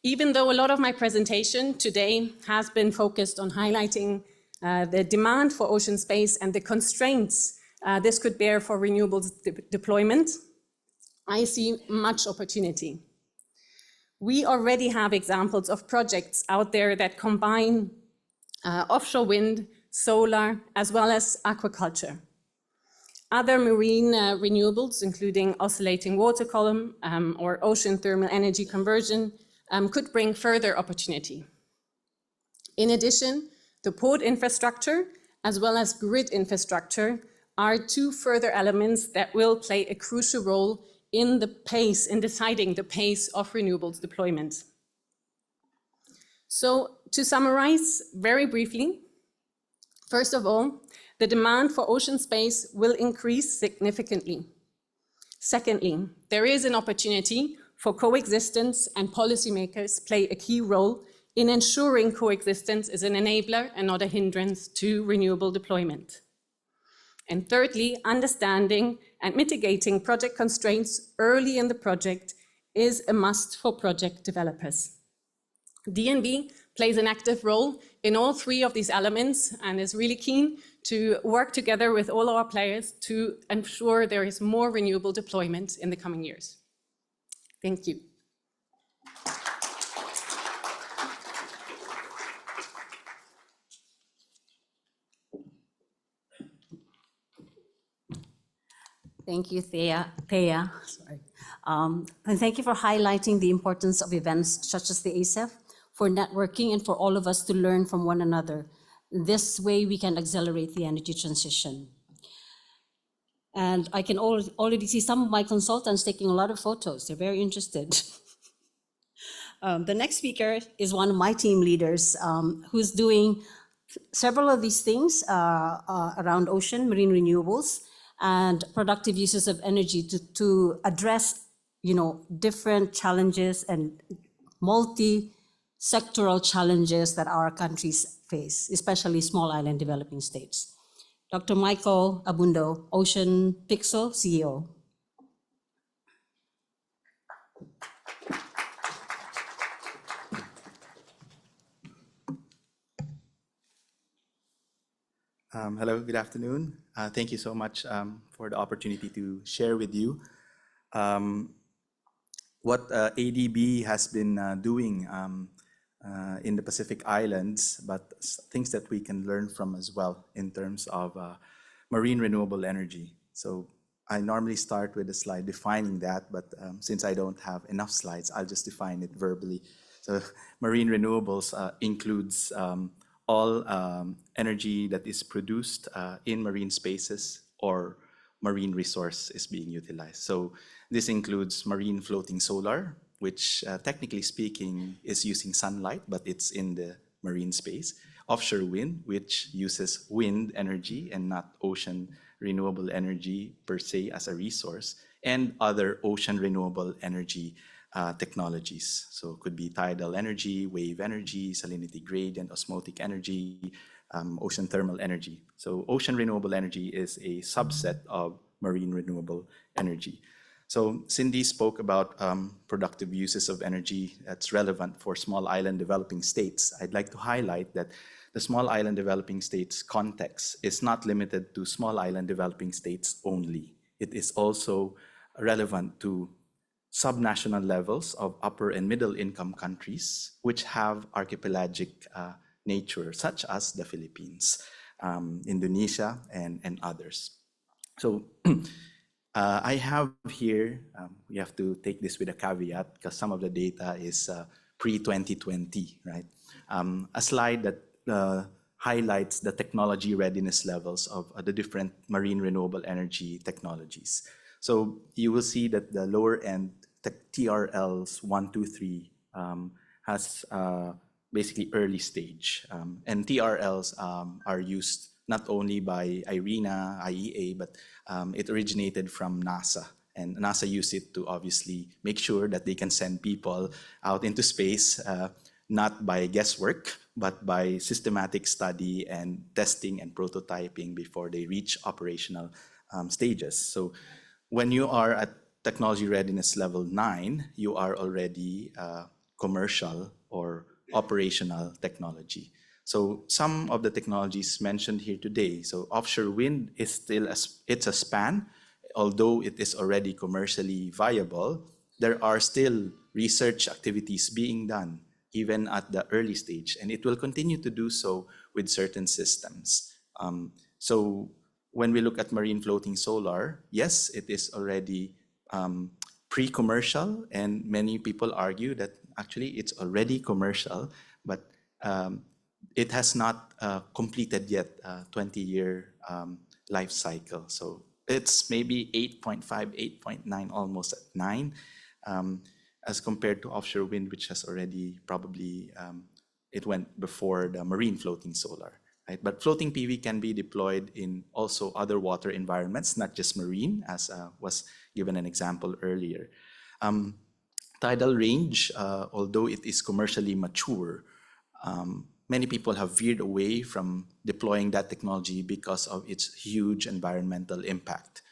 Even though a lot of my presentation today has been focused on highlighting the demand for ocean space and the constraints this could bear for renewables deployment, I see much opportunity. We already have examples of projects out there that combine offshore wind, solar, as well as aquaculture. Other marine renewables, including oscillating water column or ocean thermal energy conversion, could bring further opportunity. In addition, the port infrastructure, as well as grid infrastructure, are two further elements that will play a crucial role in deciding the pace of renewables deployment. So to summarize very briefly, first of all, the demand for ocean space will increase significantly. Secondly, there is an opportunity for coexistence, and policymakers play a key role in ensuring coexistence is an enabler and not a hindrance to renewable deployment. And thirdly, understanding and mitigating project constraints early in the project is a must for project developers. DNV plays an active role in all three of these elements and is really keen to work together with all our players to ensure there is more renewable deployment in the coming years. Thank you. Thank you, Thea. Sorry. And thank you for highlighting the importance of events such as the ASEF for networking, and for all of us to learn from one another. This way we can accelerate the energy transition. And I can already see some of my consultants taking a lot of photos. They're very interested. The next speaker is one of my team leaders who's doing several of these things around ocean, marine renewables, and productive uses of energy to address, different challenges and multi-sectoral challenges that our countries face, especially small island developing states. Dr. Michael Abundo, Ocean Pixel CEO. Hello, good afternoon. Thank you so much for the opportunity to share with you what ADB has been doing in the Pacific Islands, but things that we can learn from as well in terms of marine renewable energy. So I normally start with a slide defining that, but since I don't have enough slides, I'll just define it verbally. So marine renewables includes all energy that is produced in marine spaces or marine resource is being utilized. So this includes marine floating solar, which technically speaking is using sunlight, but it's in the marine space. Offshore wind, which uses wind energy and not ocean renewable energy per se as a resource, and other ocean renewable energy technologies. So it could be tidal energy, wave energy, salinity gradient, osmotic energy, ocean thermal energy. So ocean renewable energy is a subset of marine renewable energy. So Cindy spoke about productive uses of energy that's relevant for small island developing states. I'd like to highlight that the small island developing states context is not limited to small island developing states only. It is also relevant to subnational levels of upper and middle income countries which have archipelagic nature, such as the Philippines, Indonesia, and others. So I have here, we have to take this with a caveat because some of the data is pre-2020, right? A slide that highlights the technology readiness levels of the different marine renewable energy technologies. So you will see that the lower end TRLs 1, 2, 3 has basically early stage. And TRLs are used not only by IEA, but it originated from NASA. And NASA used it to obviously make sure that they can send people out into space, not by guesswork, but by systematic study and testing and prototyping before they reach operational stages. So when you are at technology readiness level 9, you are already commercial or operational technology. So some of the technologies mentioned here today, so offshore wind is still, it's a span, although it is already commercially viable, there are still research activities being done even at the early stage, and it will continue to do so with certain systems. So when we look at marine floating solar, yes, it is already pre-commercial, and many people argue that actually it's already commercial, but it has not completed yet a 20-year life cycle. So it's maybe 8.5, 8.9, almost at 9, as compared to offshore wind, which has already probably, it went before the marine floating solar. Right? But floating PV can be deployed in also other water environments, not just marine, as was given an example earlier. Tidal range, although it is commercially mature, many people have veered away from deploying that technology because of its huge environmental impact.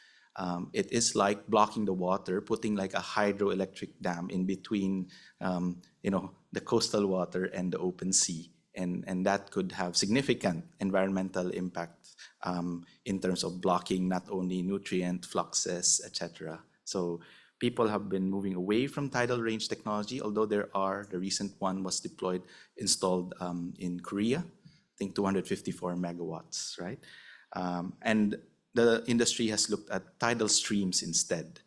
It is like blocking the water, putting like a hydroelectric dam in between the coastal water and the open sea. And that could have significant environmental impact in terms of blocking not only nutrient fluxes, etc. So people have been moving away from tidal range technology, although the recent one was installed in Korea, I think 254 megawatts, right? And the industry has looked at tidal streams instead,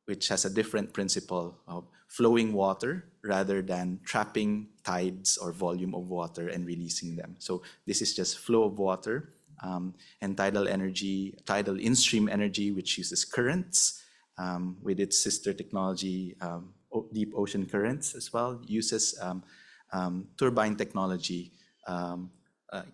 which has a different principle of flowing water rather than trapping tides or volume of water and releasing them. So this is just flow of water, and tidal energy, tidal in-stream energy, which uses currents with its sister technology, deep ocean currents as well, uses turbine technology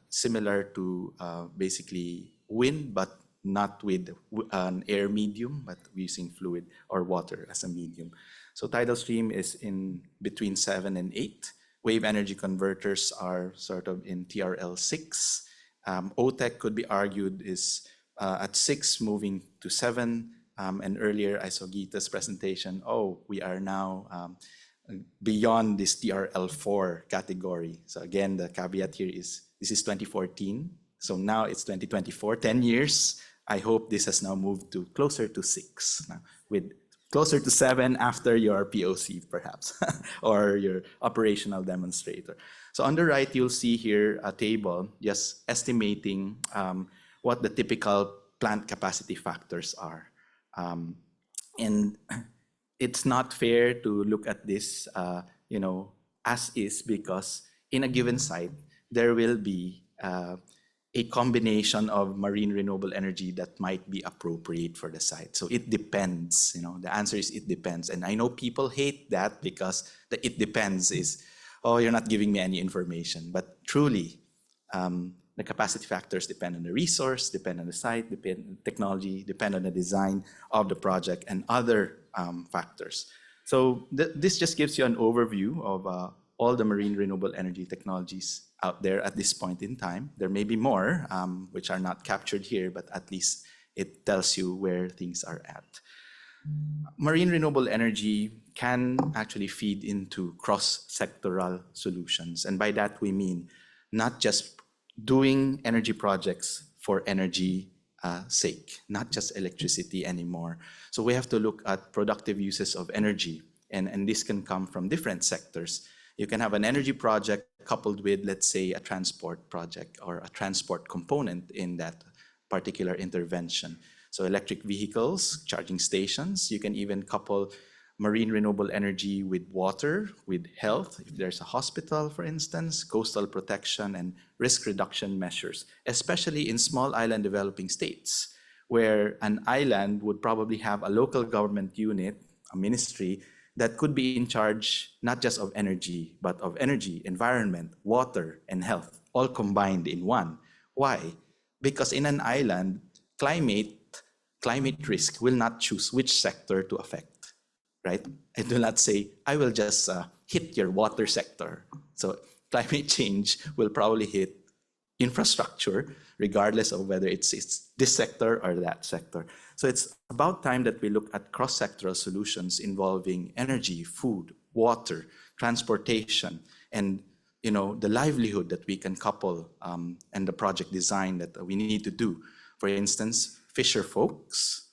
similar to basically wind, but not with an air medium, but using fluid or water as a medium. So tidal stream is in between 7 and 8. Wave energy converters are sort of in TRL 6. OTEC could be argued is at 6 moving to 7. And earlier I saw Gita's presentation, we are now beyond this TRL4 category. So again, the caveat here is this is 2014. So now it's 2024, 10 years. I hope this has now moved to closer to 6, now, with closer to 7 after your POC perhaps, or your operational demonstrator. So on the right, you'll see here a table just estimating what the typical plant capacity factors are. And it's not fair to look at this as is, because in a given site, there will be a combination of marine renewable energy that might be appropriate for the site. So it depends, the answer is it depends. And I know people hate that because the it depends is, you're not giving me any information. But truly, the capacity factors depend on the resource, depend on the site, depend on technology, depend on the design of the project and other factors. So this just gives you an overview of all the marine renewable energy technologies out there at this point in time. There may be more, which are not captured here, but at least it tells you where things are at. Marine renewable energy can actually feed into cross-sectoral solutions. And by that, we mean not just doing energy projects for energy sake, not just electricity anymore. So we have to look at productive uses of energy, and this can come from different sectors. You can have an energy project coupled with, let's say, a transport project or a transport component in that particular intervention. So electric vehicles, charging stations, you can even couple marine renewable energy with water, with health, if there's a hospital, for instance, coastal protection and risk reduction measures, especially in small island developing states, where an island would probably have a local government unit, a ministry, that could be in charge not just of energy, but of energy, environment, water, and health, all combined in one. Why? Because in an island, climate risk will not choose which sector to affect, right? It will not say, I will just hit your water sector. So climate change will probably hit infrastructure, regardless of whether it's this sector or that sector. So it's about time that we look at cross-sectoral solutions involving energy, food, water, transportation, and the livelihood that we can couple and the project design that we need to do. For instance, fisher folks,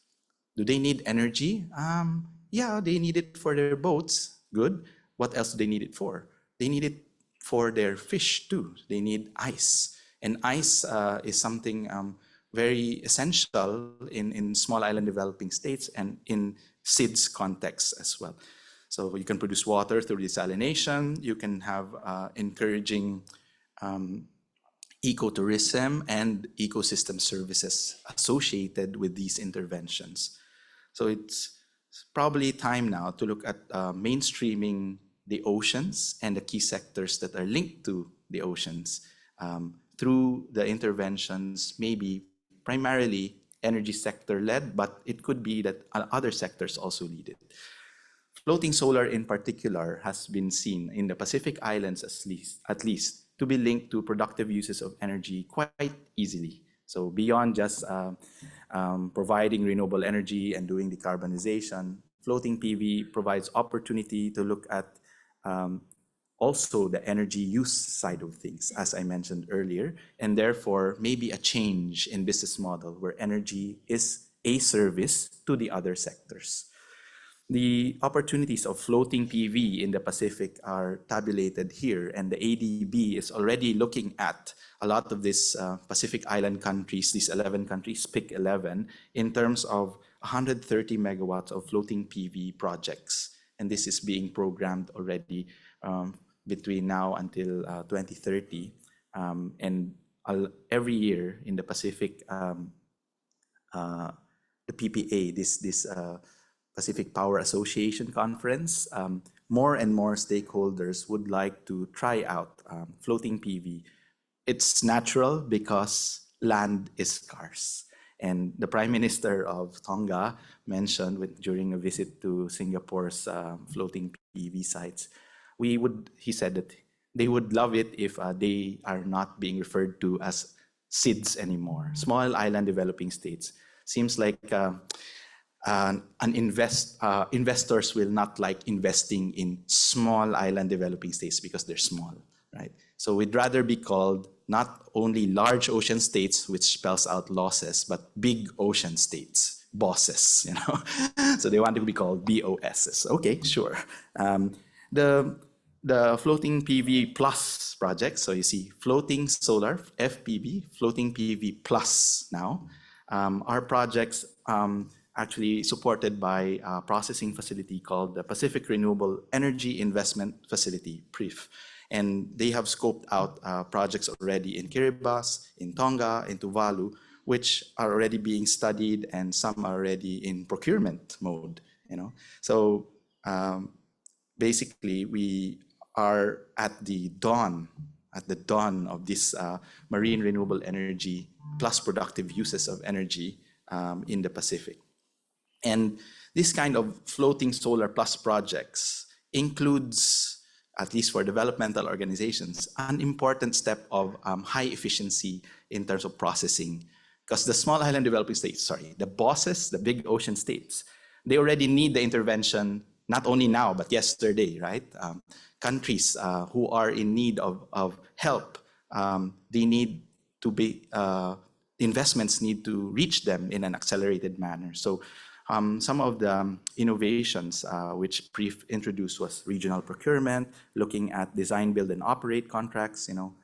do they need energy? Yeah, they need it for their boats. Good. What else do they need it for? They need it for their fish too. They need ice. And ice is something very essential in small island developing states and in SIDS context as well. So you can produce water through desalination. You can have encouraging ecotourism and ecosystem services associated with these interventions. So it's probably time now to look at mainstreaming the oceans and the key sectors that are linked to the oceans through the interventions, maybe primarily energy sector led, but it could be that other sectors also lead it. Floating solar in particular has been seen in the Pacific Islands at least to be linked to productive uses of energy quite easily. So beyond just providing renewable energy and doing decarbonization, floating PV provides opportunity to look at also the energy use side of things, as I mentioned earlier, and therefore maybe a change in business model where energy is a service to the other sectors. The opportunities of floating PV in the Pacific are tabulated here, and the ADB is already looking at a lot of these Pacific Island countries, these 11 countries, pick 11, in terms of 130 megawatts of floating PV projects. and this is being programmed already between now until 2030. And every year in the Pacific, the PPA, this Pacific Power Association conference, more and more stakeholders would like to try out floating PV. It's natural because land is scarce. And the Prime Minister of Tonga mentioned during a visit to Singapore's floating PV sites, he said that they would love it if they are not being referred to as SIDS anymore, small island developing states. Seems like investors will not like investing in small island developing states because they're small, right? So we'd rather be called not only large ocean states, which spells out losses, but big ocean states, bosses, you know? So they want to be called BOSs. Okay, sure. The floating PV plus project, so you see floating solar, FPV, floating PV plus now, are projects actually supported by a processing facility called the Pacific Renewable Energy Investment Facility, PRIF. And they have scoped out projects already in Kiribati, in Tonga, in Tuvalu, which are already being studied, and some are already in procurement mode, you know. So basically, we are at the dawn of this marine renewable energy plus productive uses of energy in the Pacific. And this kind of floating solar plus projects includes, at least for developmental organizations, an important step of high efficiency in terms of processing. Because the small island developing states, the bosses, the big ocean states, they already need the intervention, not only now, but yesterday, right? Countries who are in need of help, they need to be, investments need to reach them in an accelerated manner. So some of the innovations which PRIF introduced was regional procurement, looking at design, build, and operate contracts, you know,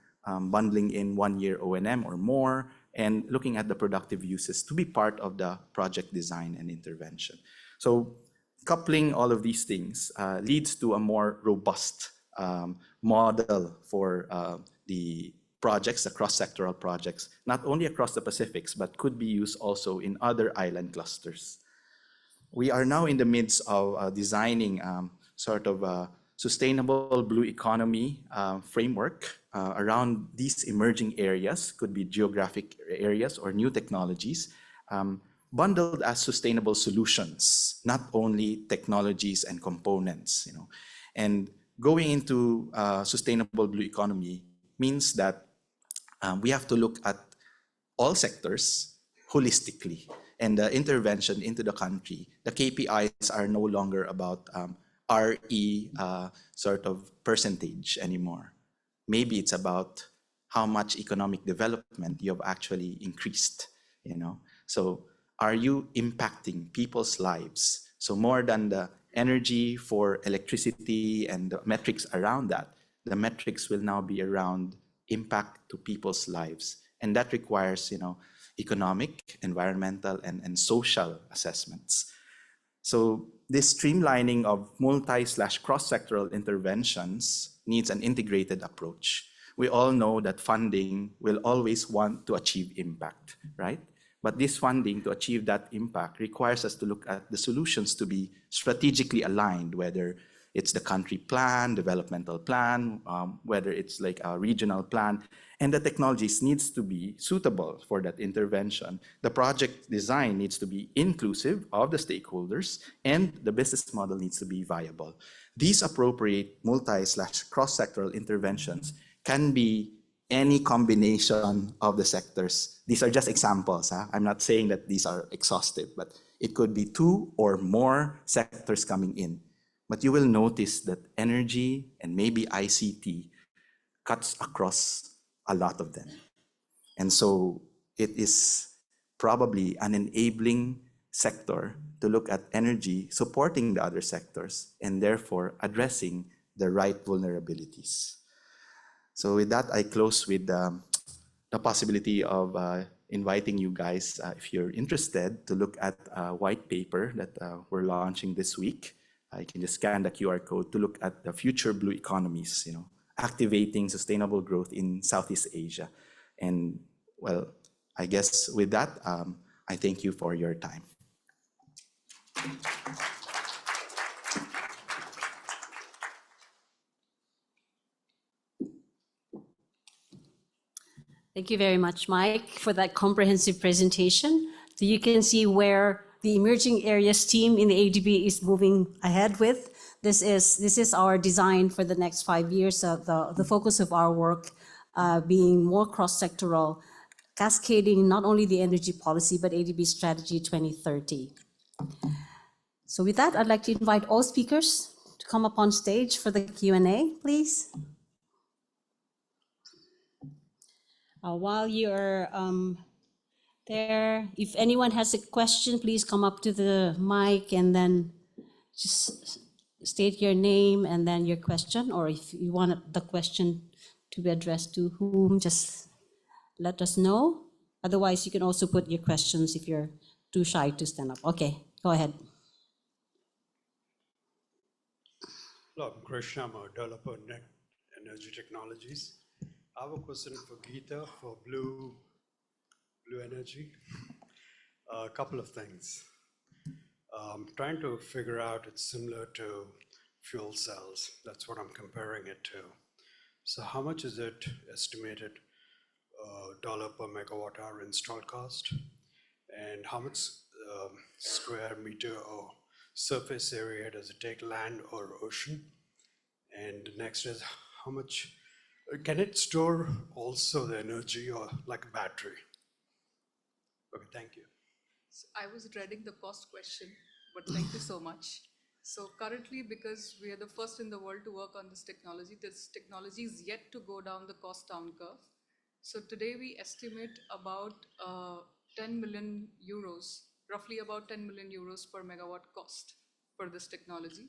bundling in 1-year O&M or more, and looking at the productive uses to be part of the project design and intervention. So coupling all of these things leads to a more robust model for the projects, the cross-sectoral projects, not only across the Pacifics, but could be used also in other island clusters. We are now in the midst of designing sort of a sustainable blue economy framework around these emerging areas, could be geographic areas or new technologies, bundled as sustainable solutions, not only technologies and components, you know. And going into sustainable blue economy means that we have to look at all sectors holistically, and the intervention into the country. The KPIs are no longer about RE sort of percentage anymore. Maybe it's about how much economic development you have actually increased, you know. So are you impacting people's lives? So more than the energy for electricity and the metrics around that, the metrics will now be around impact to people's lives. And that requires, you know, economic, environmental, and social assessments. So this streamlining of multi/cross-sectoral interventions needs an integrated approach. We all know that funding will always want to achieve impact, right? But this funding to achieve that impact requires us to look at the solutions to be strategically aligned, whether it's the country plan, developmental plan, whether it's like a regional plan, and the technologies needs to be suitable for that intervention. The project design needs to be inclusive of the stakeholders, and the business model needs to be viable. These appropriate multi/cross-sectoral interventions can be any combination of the sectors. These are just examples. I'm not saying that these are exhaustive, but it could be 2 or more sectors coming in. But you will notice that energy and maybe ICT cuts across a lot of them. And so it is probably an enabling sector to look at energy supporting the other sectors and therefore addressing the right vulnerabilities. So with that, I close with the possibility of inviting you guys, if you're interested, to look at a white paper that we're launching this week. You can just scan the QR code to look at the future blue economies, activating sustainable growth in Southeast Asia. And well, I guess with that, I thank you for your time. Thank you very much, Mike, for that comprehensive presentation. So you can see where the emerging areas team in the ADB is moving ahead with. This is our design for the next 5 years, the focus of our work being more cross-sectoral, cascading not only the energy policy, but ADB Strategy 2030. So with that, I'd like to invite all speakers to come up on stage for the Q&A, please. While you're there, if anyone has a question, please come up to the mic and then just state your name and then your question, or if you want the question to be addressed to whom, just let us know. Otherwise, you can also put your questions if you're too shy to stand up. Okay, go ahead. Hello, I'm Krishna, I'm a developer in Net Energy Technologies. I have a question for Geeta for blue energy. A couple of things. Trying to figure out, it's similar to fuel cells. That's what I'm comparing it to. So how much is it estimated dollar per megawatt hour install cost? And how much square meter or surface area does it take, land or ocean? And next is how much, can it store also the energy or like a battery? Okay, thank you. So I was dreading the cost question, but thank you so much. So currently, because we are the first in the world to work on this technology is yet to go down the cost down curve. So today we estimate about 10 million euros, roughly about 10 million euros per megawatt cost for this technology.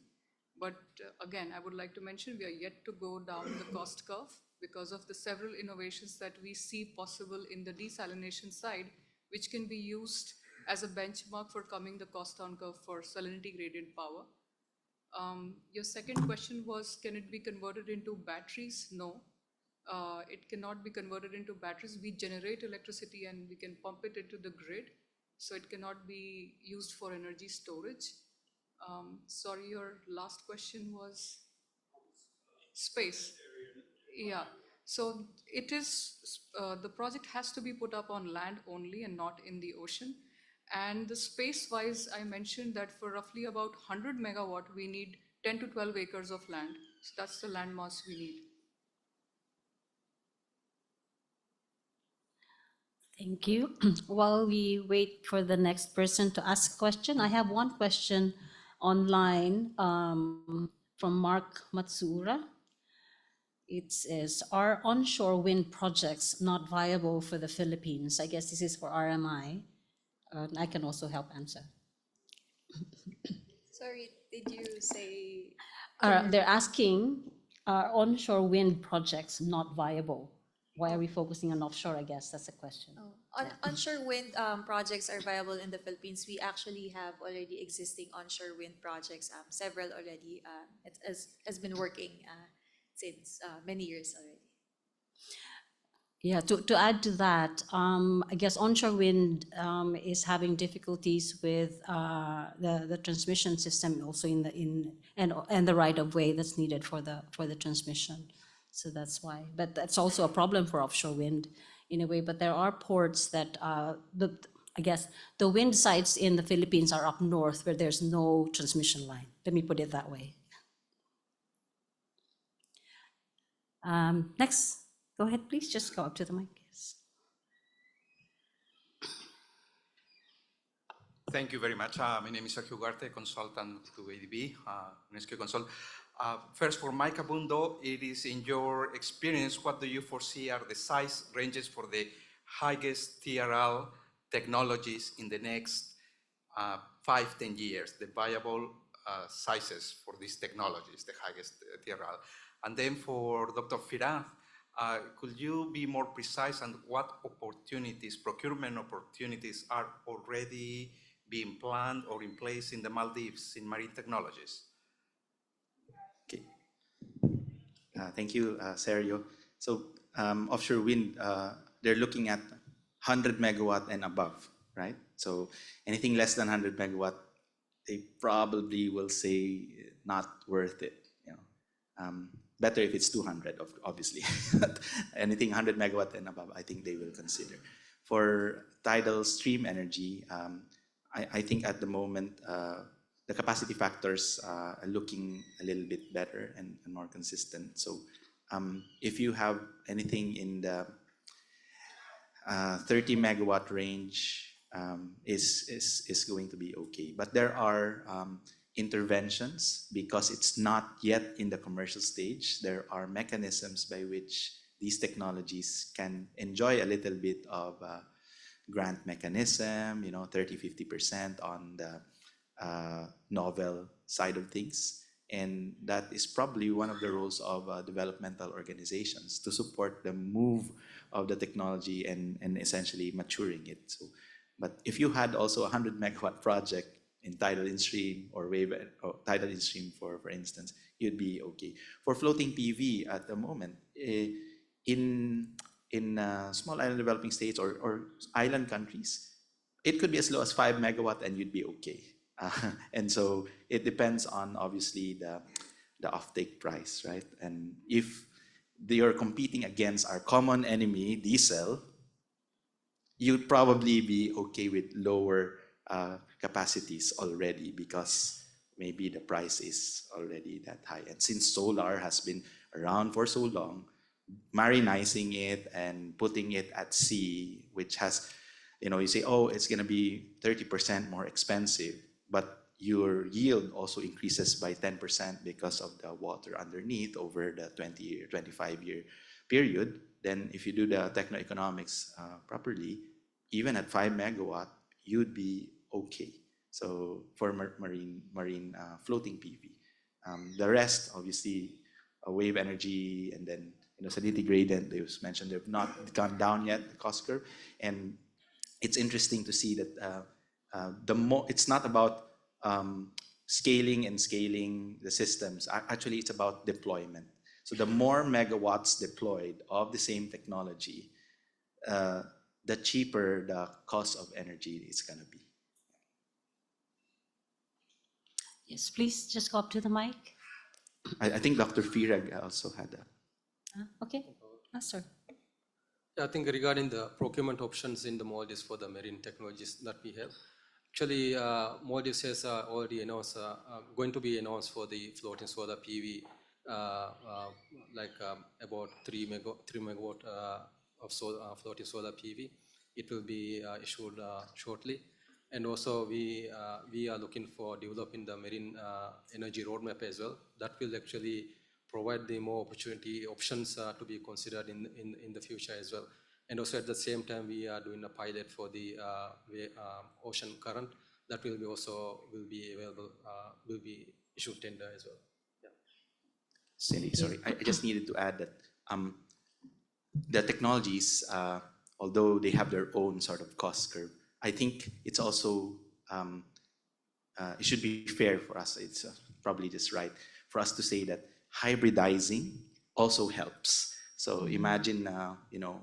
But again, I would like to mention we are yet to go down the cost curve because of the several innovations that we see possible in the desalination side, which can be used as a benchmark for coming the cost down curve for salinity gradient power. Your second question was, can it be converted into batteries? No, it cannot be converted into batteries. We generate electricity and we can pump it into the grid. So it cannot be used for energy storage. Sorry, your last question was space. Yeah, so it is, the project has to be put up on land only and not in the ocean. And the space-wise, I mentioned that for roughly about 100 megawatt, we need 10 to 12 acres of land. So that's the land mass we need. Thank you. While we wait for the next person to ask a question, I have one question online from Mark Matsura. It says, are onshore wind projects not viable for the Philippines? I guess this is for RMI. I can also help answer. Sorry, did you say? They're asking, are onshore wind projects not viable? Why are we focusing on offshore? I guess that's the question. Onshore wind projects are viable in the Philippines. We actually have already existing onshore wind projects, several already. It has been working since many years already. Yeah, to add to that, I guess onshore wind is having difficulties with the transmission system, also and the right of way that's needed for the transmission. So that's why. But that's also a problem for offshore wind in a way. But there are ports that I guess the wind sites in the Philippines are up north where there's no transmission line. Let me put it that way. Next. Go ahead, please. Just go up to the mic. Yes. Thank you very much. My name is Sergio Ugarte, consultant to ADB, Nesque Consult. First, for Mike Abundo, it is in your experience, what do you foresee are the size ranges for the highest TRL technologies in the next 5-10 years, the viable sizes for these technologies, the highest TRL? And then for Dr. Firad, could you be more precise on what opportunities, procurement opportunities are already being planned or in place in the Maldives in marine technologies? Thank you, Sergio. So offshore wind, they're looking at 100 megawatt and above, right? So anything less than 100 megawatt, they probably will say not worth it. Better if it's 200, obviously. Anything 100 megawatt and above, I think they will consider. For tidal stream energy, I think at the moment the capacity factors are looking a little bit better and more consistent. So if you have anything in the 30 megawatt range, is going to be okay. But there are interventions because it's not yet in the commercial stage. There are mechanisms by which these technologies can enjoy a little bit of grant mechanism, 30, 50% on the novel side of things. And that is probably one of the roles of developmental organizations to support the move of the technology and essentially maturing it. So, but if you had also a 100 megawatt project in tidal in-stream or wave or tidal in-stream, for instance, you'd be okay. For floating PV at the moment, in small island developing states or island countries, it could be as low as 5 megawatt and you'd be okay. And so it depends on obviously the offtake price, right? And if they are competing against our common enemy, diesel, you'd probably be okay with lower capacities already because maybe the price is already that high. And since solar has been around for so long, marinizing it and putting it at sea, which has, you say, oh, it's going to be 30% more expensive, but your yield also increases by 10% because of the water underneath over the 20-year, 25-year period. Then if you do the techno-economics properly, even at 5 megawatt, you'd be okay. So for marine floating PV. The rest, obviously, wave energy and then salinity gradient, they was mentioned, they've not gone down yet, the cost curve. And it's interesting to see that it's not about scaling the systems. Actually, it's about deployment. So the more megawatts deployed of the same technology, the cheaper the cost of energy is going to be. Yes, please just go up to the mic. I think Dr. Firag also had that. Okay, sir. I think regarding the procurement options in the Maldives for the marine technologies that we have, actually Maldives has already announced, going to be announced for the floating solar PV, about 3 megawatt of floating solar PV. It will be issued shortly. And also we are looking for developing the marine energy roadmap as well. That will actually provide the more options to be considered in the future as well. And also at the same time, we are doing a pilot for the ocean current that will be available, will be issued tender as well. Yeah. Cindy, sorry, I just needed to add that the technologies, although they have their own sort of cost curve, I think it's also, it should be fair for us, it's probably just right for us to say that hybridizing also helps. So imagine,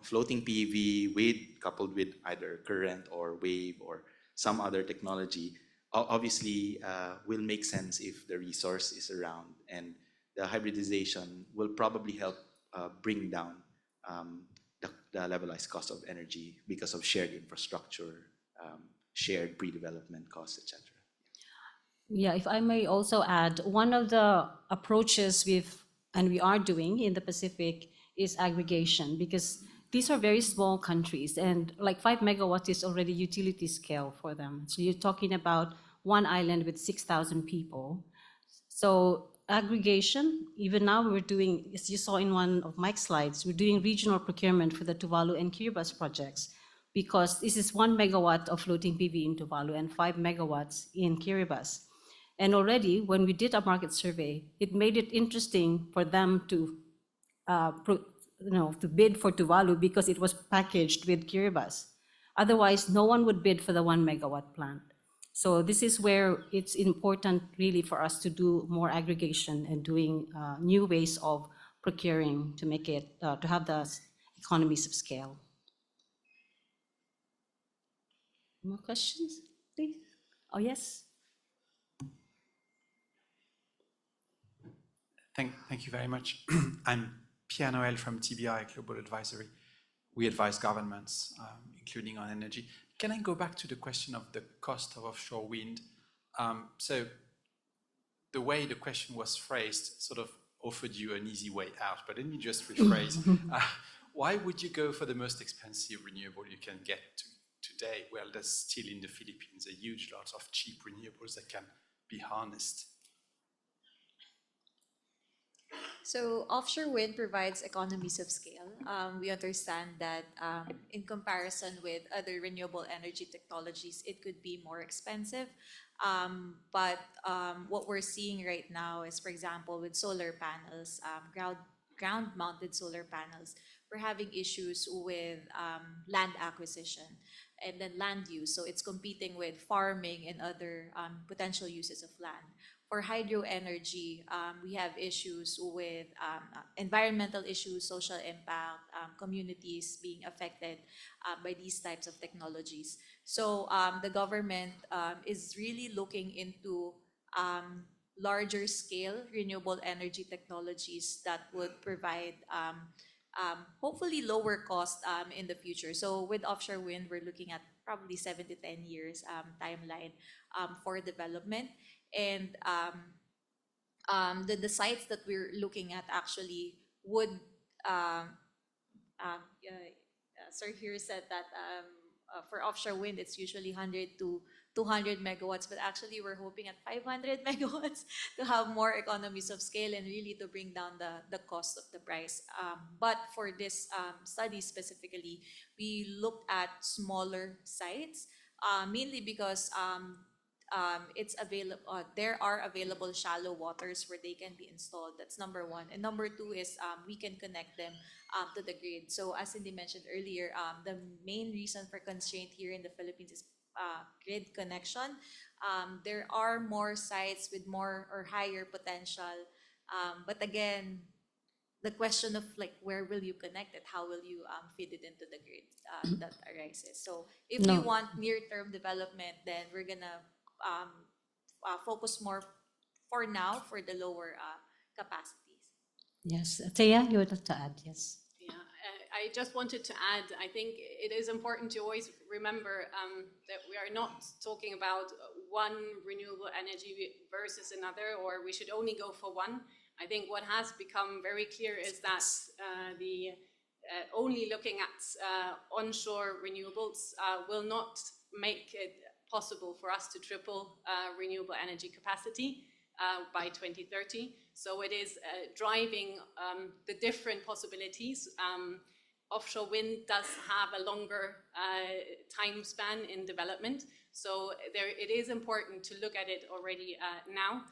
floating PV coupled with either current or wave or some other technology, obviously will make sense if the resource is around, and the hybridization will probably help bring down the levelized cost of energy because of shared infrastructure, shared pre-development costs, etc. Yeah, if I may also add, one of the approaches we are doing in the Pacific is aggregation, because these are very small countries and like 5 megawatts is already utility scale for them. So you're talking about one island with 6,000 people. So aggregation, even now we're doing, as you saw in one of Mike's slides, we're doing regional procurement for the Tuvalu and Kiribati projects, because this is 1 megawatt of floating PV in Tuvalu and 5 megawatts in Kiribati. And already, when we did a market survey, it made it interesting for them to bid for Tuvalu because it was packaged with Kiribati. Otherwise, no one would bid for the 1 megawatt plant. So this is where it's important really for us to do more aggregation and doing new ways of procuring to make it, to have the economies of scale. More questions, please? Oh, yes. Thank you very much. I'm Pierre Noël from TBI Global Advisory. We advise governments, including on energy. Can I go back to the question of the cost of offshore wind? So the way the question was phrased sort of offered you an easy way out, but let me just rephrase. Why would you go for the most expensive renewable you can get to today? Well, there's still in the Philippines a huge lot of cheap renewables that can be harnessed. So offshore wind provides economies of scale. We understand that in comparison with other renewable energy technologies, it could be more expensive. But what we're seeing right now is, for example, with solar panels, ground-mounted solar panels, we're having issues with land acquisition and then land use. So it's competing with farming and other potential uses of land. For hydro energy, we have issues with environmental issues, social impact, communities being affected by these types of technologies. So the government is really looking into larger scale renewable energy technologies that would provide hopefully lower cost in the future. So with offshore wind, we're looking at probably 7 to 10 years timeline for development. And the sites that we're looking at actually would, Sir here said that for offshore wind, it's usually 100 to 200 megawatts, but actually we're hoping at 500 megawatts to have more economies of scale and really to bring down the cost of the price. But for this study specifically, we looked at smaller sites, mainly because it's available. There are available shallow waters where they can be installed. That's number one. And number two is we can connect them to the grid. So as Cindy mentioned earlier, the main reason for constraint here in the Philippines is grid connection. There are more sites with more or higher potential, but again, the question of like where will you connect it? How will you feed it into the grid that arises? So if we want near-term development, then we're gonna focus more for now for the lower capacities. Yes, Thea, you would like to add, yes. Yeah, I just wanted to add, I think it is important to always remember that we are not talking about one renewable energy versus another, or we should only go for one. I think what has become very clear is that only looking at onshore renewables will not make it possible for us to triple renewable energy capacity by 2030. So it is driving the different possibilities. Offshore wind does have a longer time span in development. So it is important to look at it already now,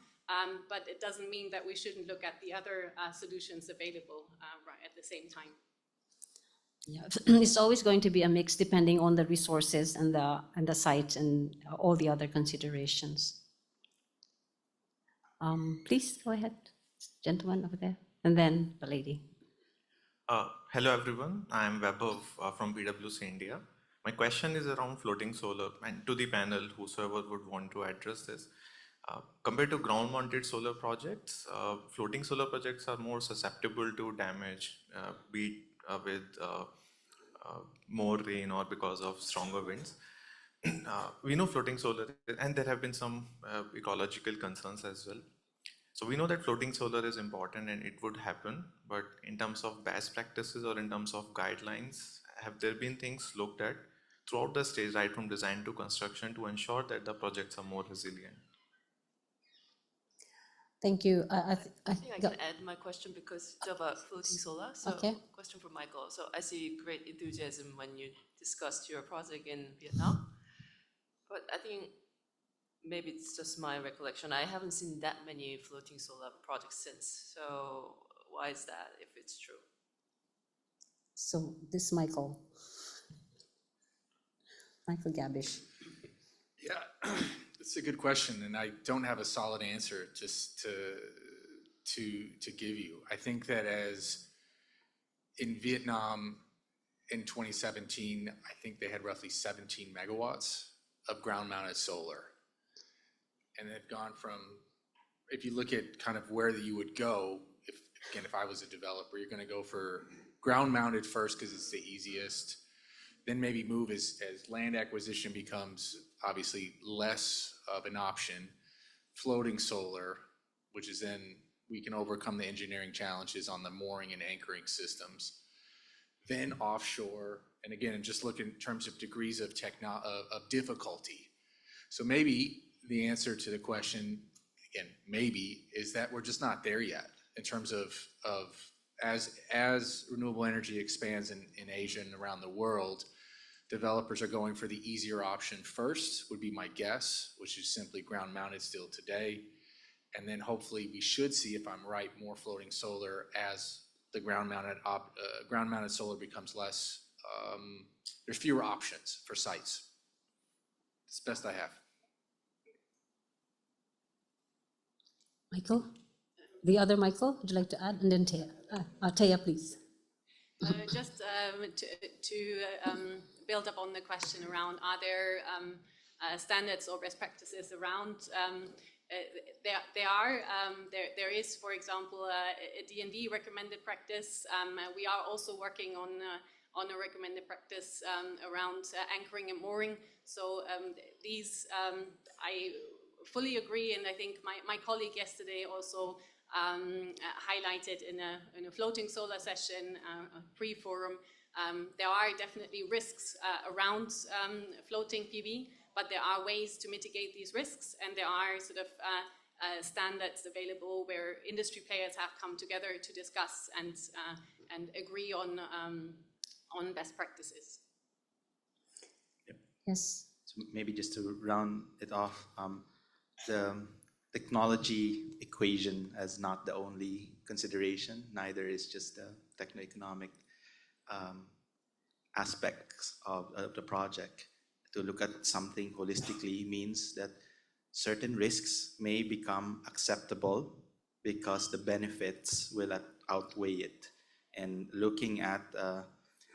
but it doesn't mean that we shouldn't look at the other solutions available right at the same time. Yeah, it's always going to be a mix depending on the resources and the site and all the other considerations. Please go ahead, gentleman over there, and then the lady. Hello everyone, I am Vaibhav from PwC India. My question is around floating solar, and to the panel, whosoever would want to address this. Compared to ground-mounted solar projects, floating solar projects are more susceptible to damage, be it with more rain or because of stronger winds. We know floating solar, and there have been some ecological concerns as well. So we know that floating solar is important and it would happen, but in terms of best practices or in terms of guidelines, have there been things looked at throughout the stage, right from design to construction, to ensure that the projects are more resilient? Thank you. I think I can add my question because it's about floating solar. So okay. Question for Michael. So I see great enthusiasm when you discussed your project in Vietnam, but I think maybe it's just my recollection. I haven't seen that many floating solar projects since. So why is that if it's true? So this Michael Gabish. Yeah, it's a good question, and I don't have a solid answer just to give you. I think that as in Vietnam in 2017, I think they had roughly 17 megawatts of ground-mounted solar. And they've gone from, if you look at kind of where you would go, if I was a developer, you're going to go for ground-mounted first because it's the easiest. Then maybe move as land acquisition becomes obviously less of an option. Floating solar, which is then we can overcome the engineering challenges on the mooring and anchoring systems. Then offshore, and again, just look in terms of degrees of difficulty. So maybe the answer to the question, again, maybe, is that we're just not there yet in terms of as renewable energy expands in Asia and around the world, developers are going for the easier option first, would be my guess, which is simply ground mounted still today. And then hopefully we should see, if I'm right, more floating solar as the ground mounted solar becomes less, there's fewer options for sites. It's the best I have. Michael? The other Michael, would you like to add? And then Thea. Thea, please. Just to build up on the question around, are there standards or best practices around? There is, for example, a D&D recommended practice. We are also working on a recommended practice around anchoring and mooring. So these, I fully agree, and I think my colleague yesterday also highlighted in a floating solar session, a pre-forum. There are definitely risks around floating PV, but there are ways to mitigate these risks, and there are sort of standards available where industry players have come together to discuss and agree on best practices. Yep. Yes. So maybe just to round it off, the technology equation is not the only consideration, neither is just the techno-economic aspects of the project. To look at something holistically means that certain risks may become acceptable because the benefits will outweigh it. And looking at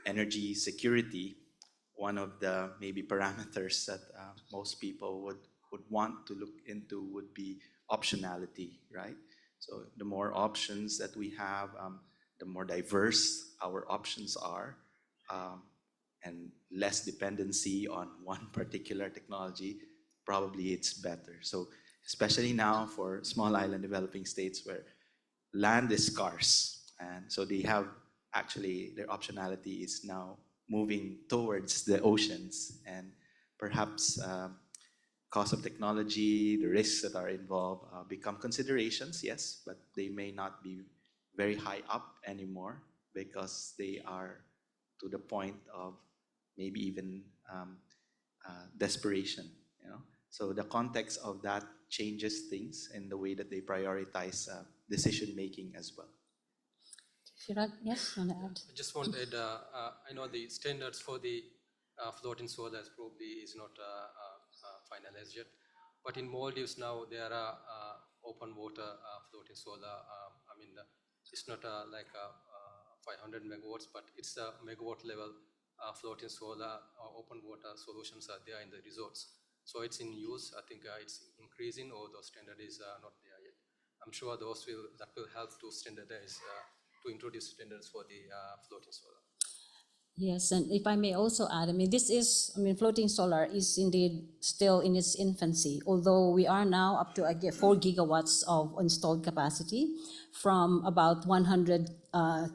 energy security, one of the maybe parameters that most people would want to look into would be optionality, right? So the more options that we have, the more diverse our options are, and less dependency on one particular technology, probably it's better. So especially now for small island developing states where land is scarce, and so they have actually their optionality is now moving towards the oceans, and perhaps cost of technology, the risks that are involved become considerations, yes, but they may not be very high up anymore because they are to the point of maybe even desperation, you know. So the context of that changes things in the way that they prioritize decision making as well. Chirag, yes, you want to add? I just wanted, I know the standards for the floating solar probably is not finalized yet, but in Maldives now there are open water floating solar. I mean, it's not like 500 megawatts, but it's a megawatt level floating solar open water solutions are there in the resorts. So it's in use. I think it's increasing, or the standard is not there yet. I'm sure that will help to standardize, to introduce standards for the floating solar. Yes, and if I may also add, I mean, floating solar is indeed still in its infancy, although we are now up to 4 gigawatts of installed capacity from about 100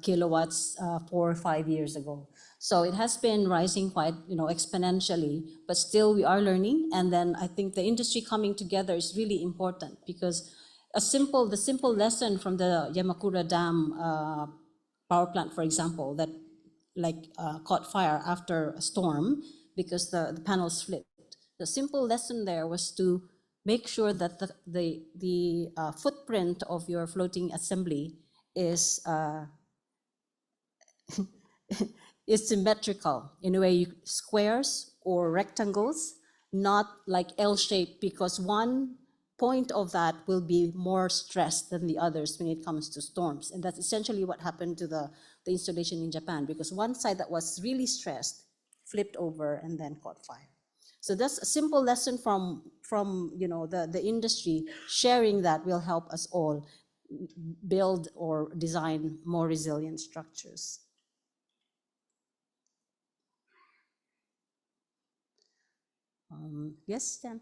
kilowatts 4 or 5 years ago. So it has been rising quite, exponentially, but still we are learning. And then I think the industry coming together is really important, because the simple lesson from the Yamakura Dam power plant, for example, that caught fire after a storm because the panels flipped. The simple lesson there was to make sure that the footprint of your floating assembly is is symmetrical, in a way, squares or rectangles, not like L-shaped, because one point of that will be more stressed than the others when it comes to storms. And that's essentially what happened to the installation in Japan, because one side that was really stressed flipped over and then caught fire. So that's a simple lesson from the industry. Sharing that will help us all build or design more resilient structures. Yes, Dan?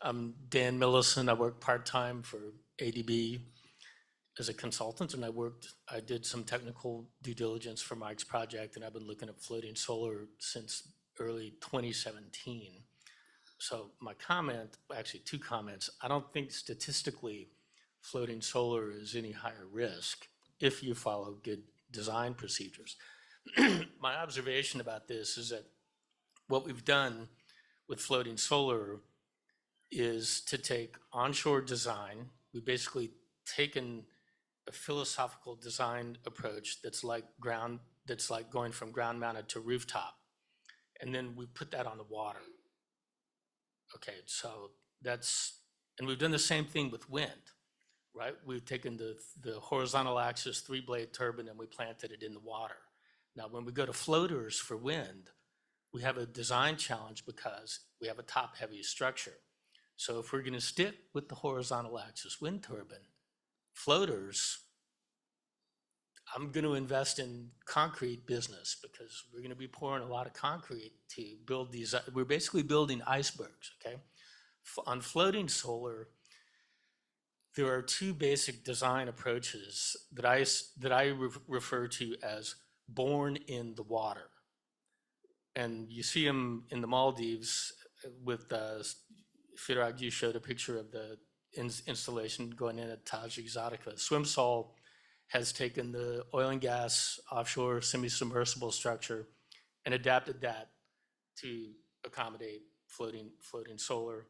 I'm Dan Millison. I work part-time for ADB as a consultant, and I did some technical due diligence for Mike's project, and I've been looking at floating solar since early 2017. So my comment, actually two comments, I don't think statistically floating solar is any higher risk if you follow good design procedures. My observation about this is that what we've done with floating solar is to take onshore design. We've basically taken a philosophical design approach that's like going from ground mounted to rooftop. And then we put that on the water. Okay, so and we've done the same thing with wind, right? We've taken the horizontal axis 3-blade turbine and we planted it in the water. Now, when we go to floaters for wind, we have a design challenge because we have a top-heavy structure. So if we're going to stick with the horizontal axis wind turbine, floaters, I'm going to invest in concrete business because we're going to be pouring a lot of concrete to build these. We're basically building icebergs, okay? On floating solar, there are two basic design approaches that I refer to as born in the water. And you see them in the Maldives with Firag, you showed a picture of the installation going in at Taj Exotica. SwimSol has taken the oil and gas offshore semi-submersible structure and adapted that to accommodate floating solar.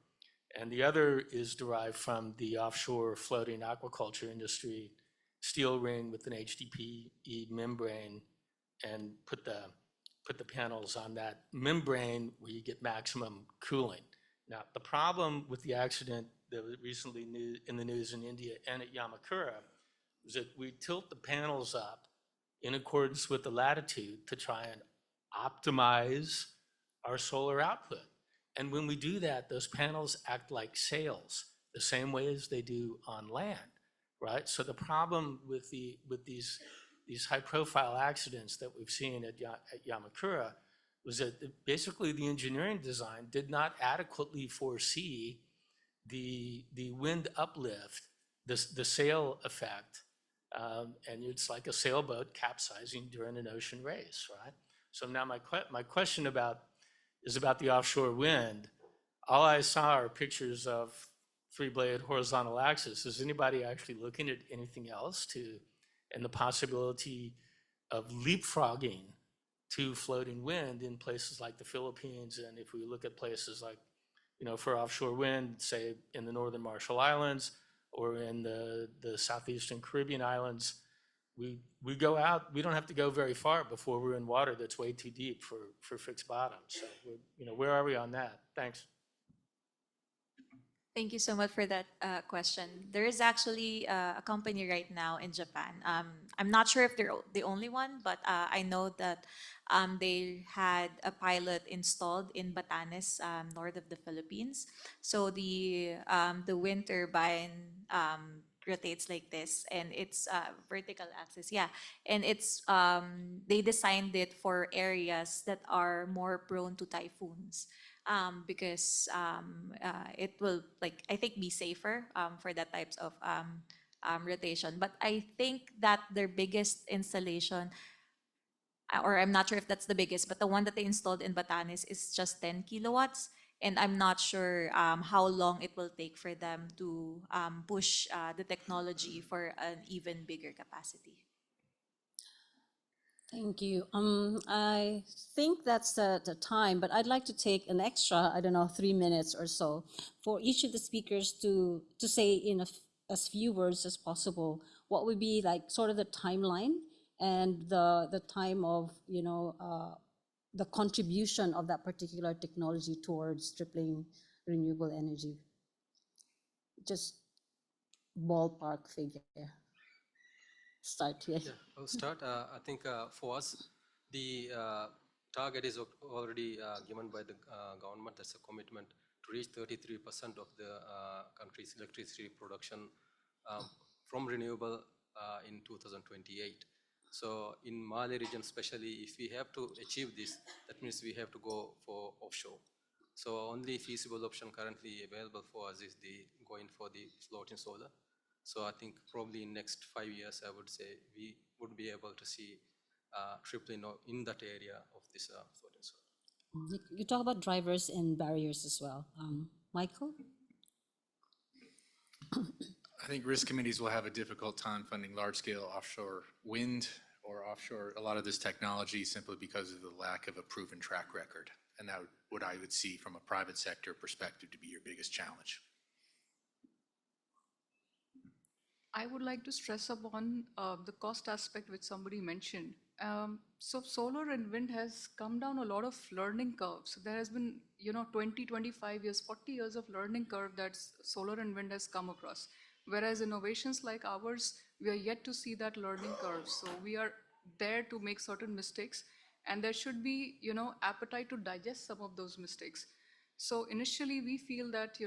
And the other is derived from the offshore floating aquaculture industry, steel ring with an HDPE membrane, and put the panels on that membrane where you get maximum cooling. Now, the problem with the accident that was recently in the news in India and at Yamakura is that we tilt the panels up in accordance with the latitude to try and optimize our solar output. And when we do that, those panels act like sails, the same way as they do on land, right? So the problem with these high-profile accidents that we've seen at Yamakura was that basically the engineering design did not adequately foresee the wind uplift, the sail effect, and it's like a sailboat capsizing during an ocean race, right? So now my question is about the offshore wind. All I saw are pictures of 3-blade horizontal axis. Is anybody actually looking at anything else and the possibility of leapfrogging to floating wind in places like the Philippines? And if we look at places like, for offshore wind, say in the Northern Marshall Islands or in the Southeastern Caribbean islands, we go out, we don't have to go very far before we're in water that's way too deep for fixed bottoms. So, where are we on that? Thanks. Thank you so much for that question. There is actually a company right now in Japan. I'm not sure if they're the only one, but I know that they had a pilot installed in Batanes, north of the Philippines. So the wind turbine rotates like this, and it's vertical axis. Yeah, and it's they designed it for areas that are more prone to typhoons. Because it will, I think, be safer for that types of rotation. But I think that their biggest installation, or I'm not sure if that's the biggest, but the one that they installed in Batanes is just 10 kilowatts. And I'm not sure how long it will take for them to push the technology for an even bigger capacity. Thank you. I think that's the time, but I'd like to take an extra, 3 minutes or so for each of the speakers to say in as few words as possible what would be like sort of the timeline and the time of, the contribution of that particular technology towards tripling renewable energy? Just ballpark figure. Start here. Yeah, I'll start. I think for us, the target is already given by the government as a commitment to reach 33% of the country's electricity production from renewable in 2028. So in Mali region especially, if we have to achieve this, that means we have to go for offshore. So only feasible option currently available for us is the going for the floating solar. So I think probably in next 5 years, I would say we would be able to see tripling in that area of this floating solar. You talk about drivers and barriers as well. Michael? I think risk committees will have a difficult time funding large-scale offshore wind or offshore a lot of this technology simply because of the lack of a proven track record. And that what I would see from a private sector perspective to be your biggest challenge. I would like to stress upon the cost aspect which somebody mentioned. So solar and wind has come down a lot of learning curves. There has been, 20, 25 years, 40 years of learning curve that solar and wind has come across. Whereas innovations like ours, we are yet to see that learning curve. So we are there to make certain mistakes, and there should be, appetite to digest some of those mistakes. So initially we feel that,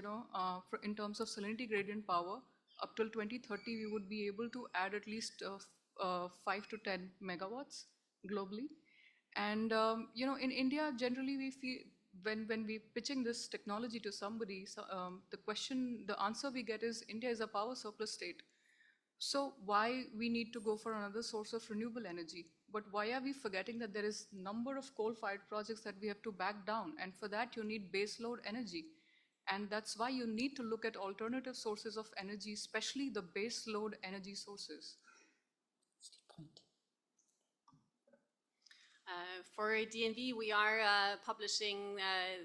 in terms of salinity gradient power, up till 2030, we would be able to add at least 5 to 10 megawatts globally. And in India, generally we feel when we pitching this technology to somebody, the answer we get is India is a power surplus state. So why we need to go for another source of renewable energy? But why are we forgetting that there is number of coal-fired projects that we have to back down? And for that, you need baseload energy. And that's why you need to look at alternative sources of energy, especially the base load energy sources. For DNV, we are publishing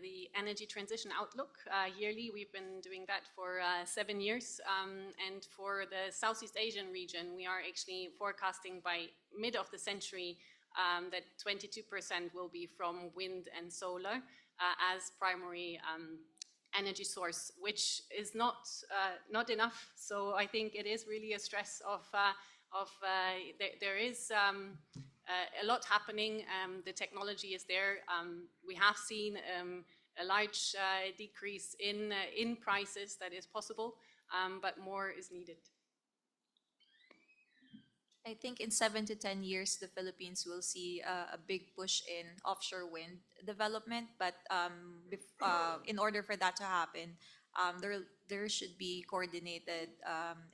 the Energy Transition Outlook yearly. We've been doing that for 7 years. And for the Southeast Asian region, we are actually forecasting by mid of the century that 22% will be from wind and solar as primary energy source, which is not enough. So I think it is really a stress of there is a lot happening. The technology is there. We have seen a large decrease in prices that is possible, but more is needed. I think in 7 to 10 years, the Philippines will see a big push in offshore wind development. But in order for that to happen, there should be coordinated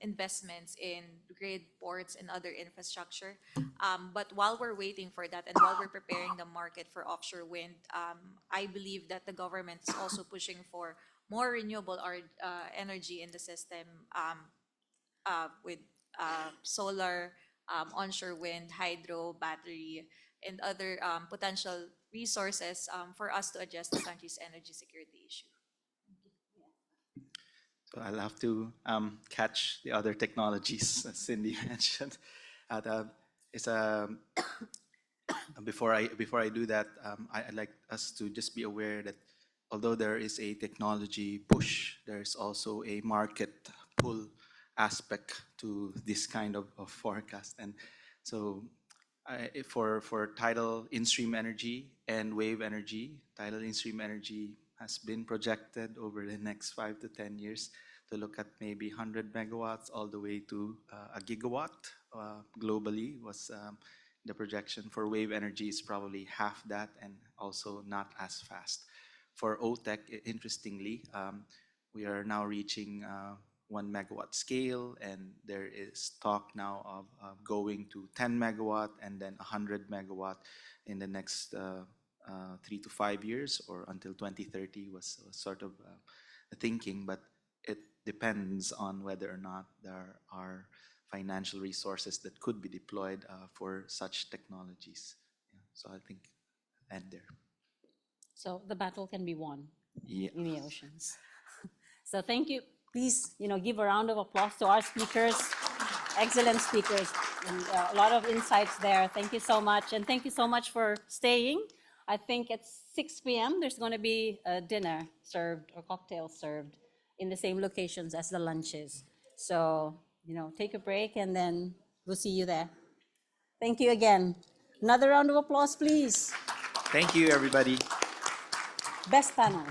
investments in grid, ports, and other infrastructure. But while we're waiting for that and while we're preparing the market for offshore wind, I believe that the government is also pushing for more renewable energy in the system with solar, onshore wind, hydro, battery, and other potential resources for us to address the country's energy security issue. So I'll have to catch the other technologies Cindy mentioned. Before I do that, I'd like us to just be aware that although there is a technology push, there's also a market pull aspect to this kind of forecast. And so for tidal in-stream energy and wave energy, tidal in-stream energy has been projected over the next 5 to 10 years to look at maybe 100 megawatts all the way to a gigawatt globally was the projection. For wave energy is probably half that and also not as fast. For OTEC, interestingly, we are now reaching 1 megawatt scale, and there is talk now of going to 10 megawatt and then 100 megawatt in the next 3 to 5 years, or until 2030 was sort of thinking, but it depends on whether or not there are financial resources that could be deployed for such technologies. Yeah, so I think end there. So the battle can be won Yeah. in the oceans. So thank you. Please, give a round of applause to our speakers. Excellent speakers. And a lot of insights there. Thank you so much. And thank you so much for staying. I think at 6 p.m. there's going to be a dinner served or cocktails served in the same locations as the lunches. So, take a break and then we'll see you there. Thank you again. Another round of applause, please. Thank you, everybody. Best panel.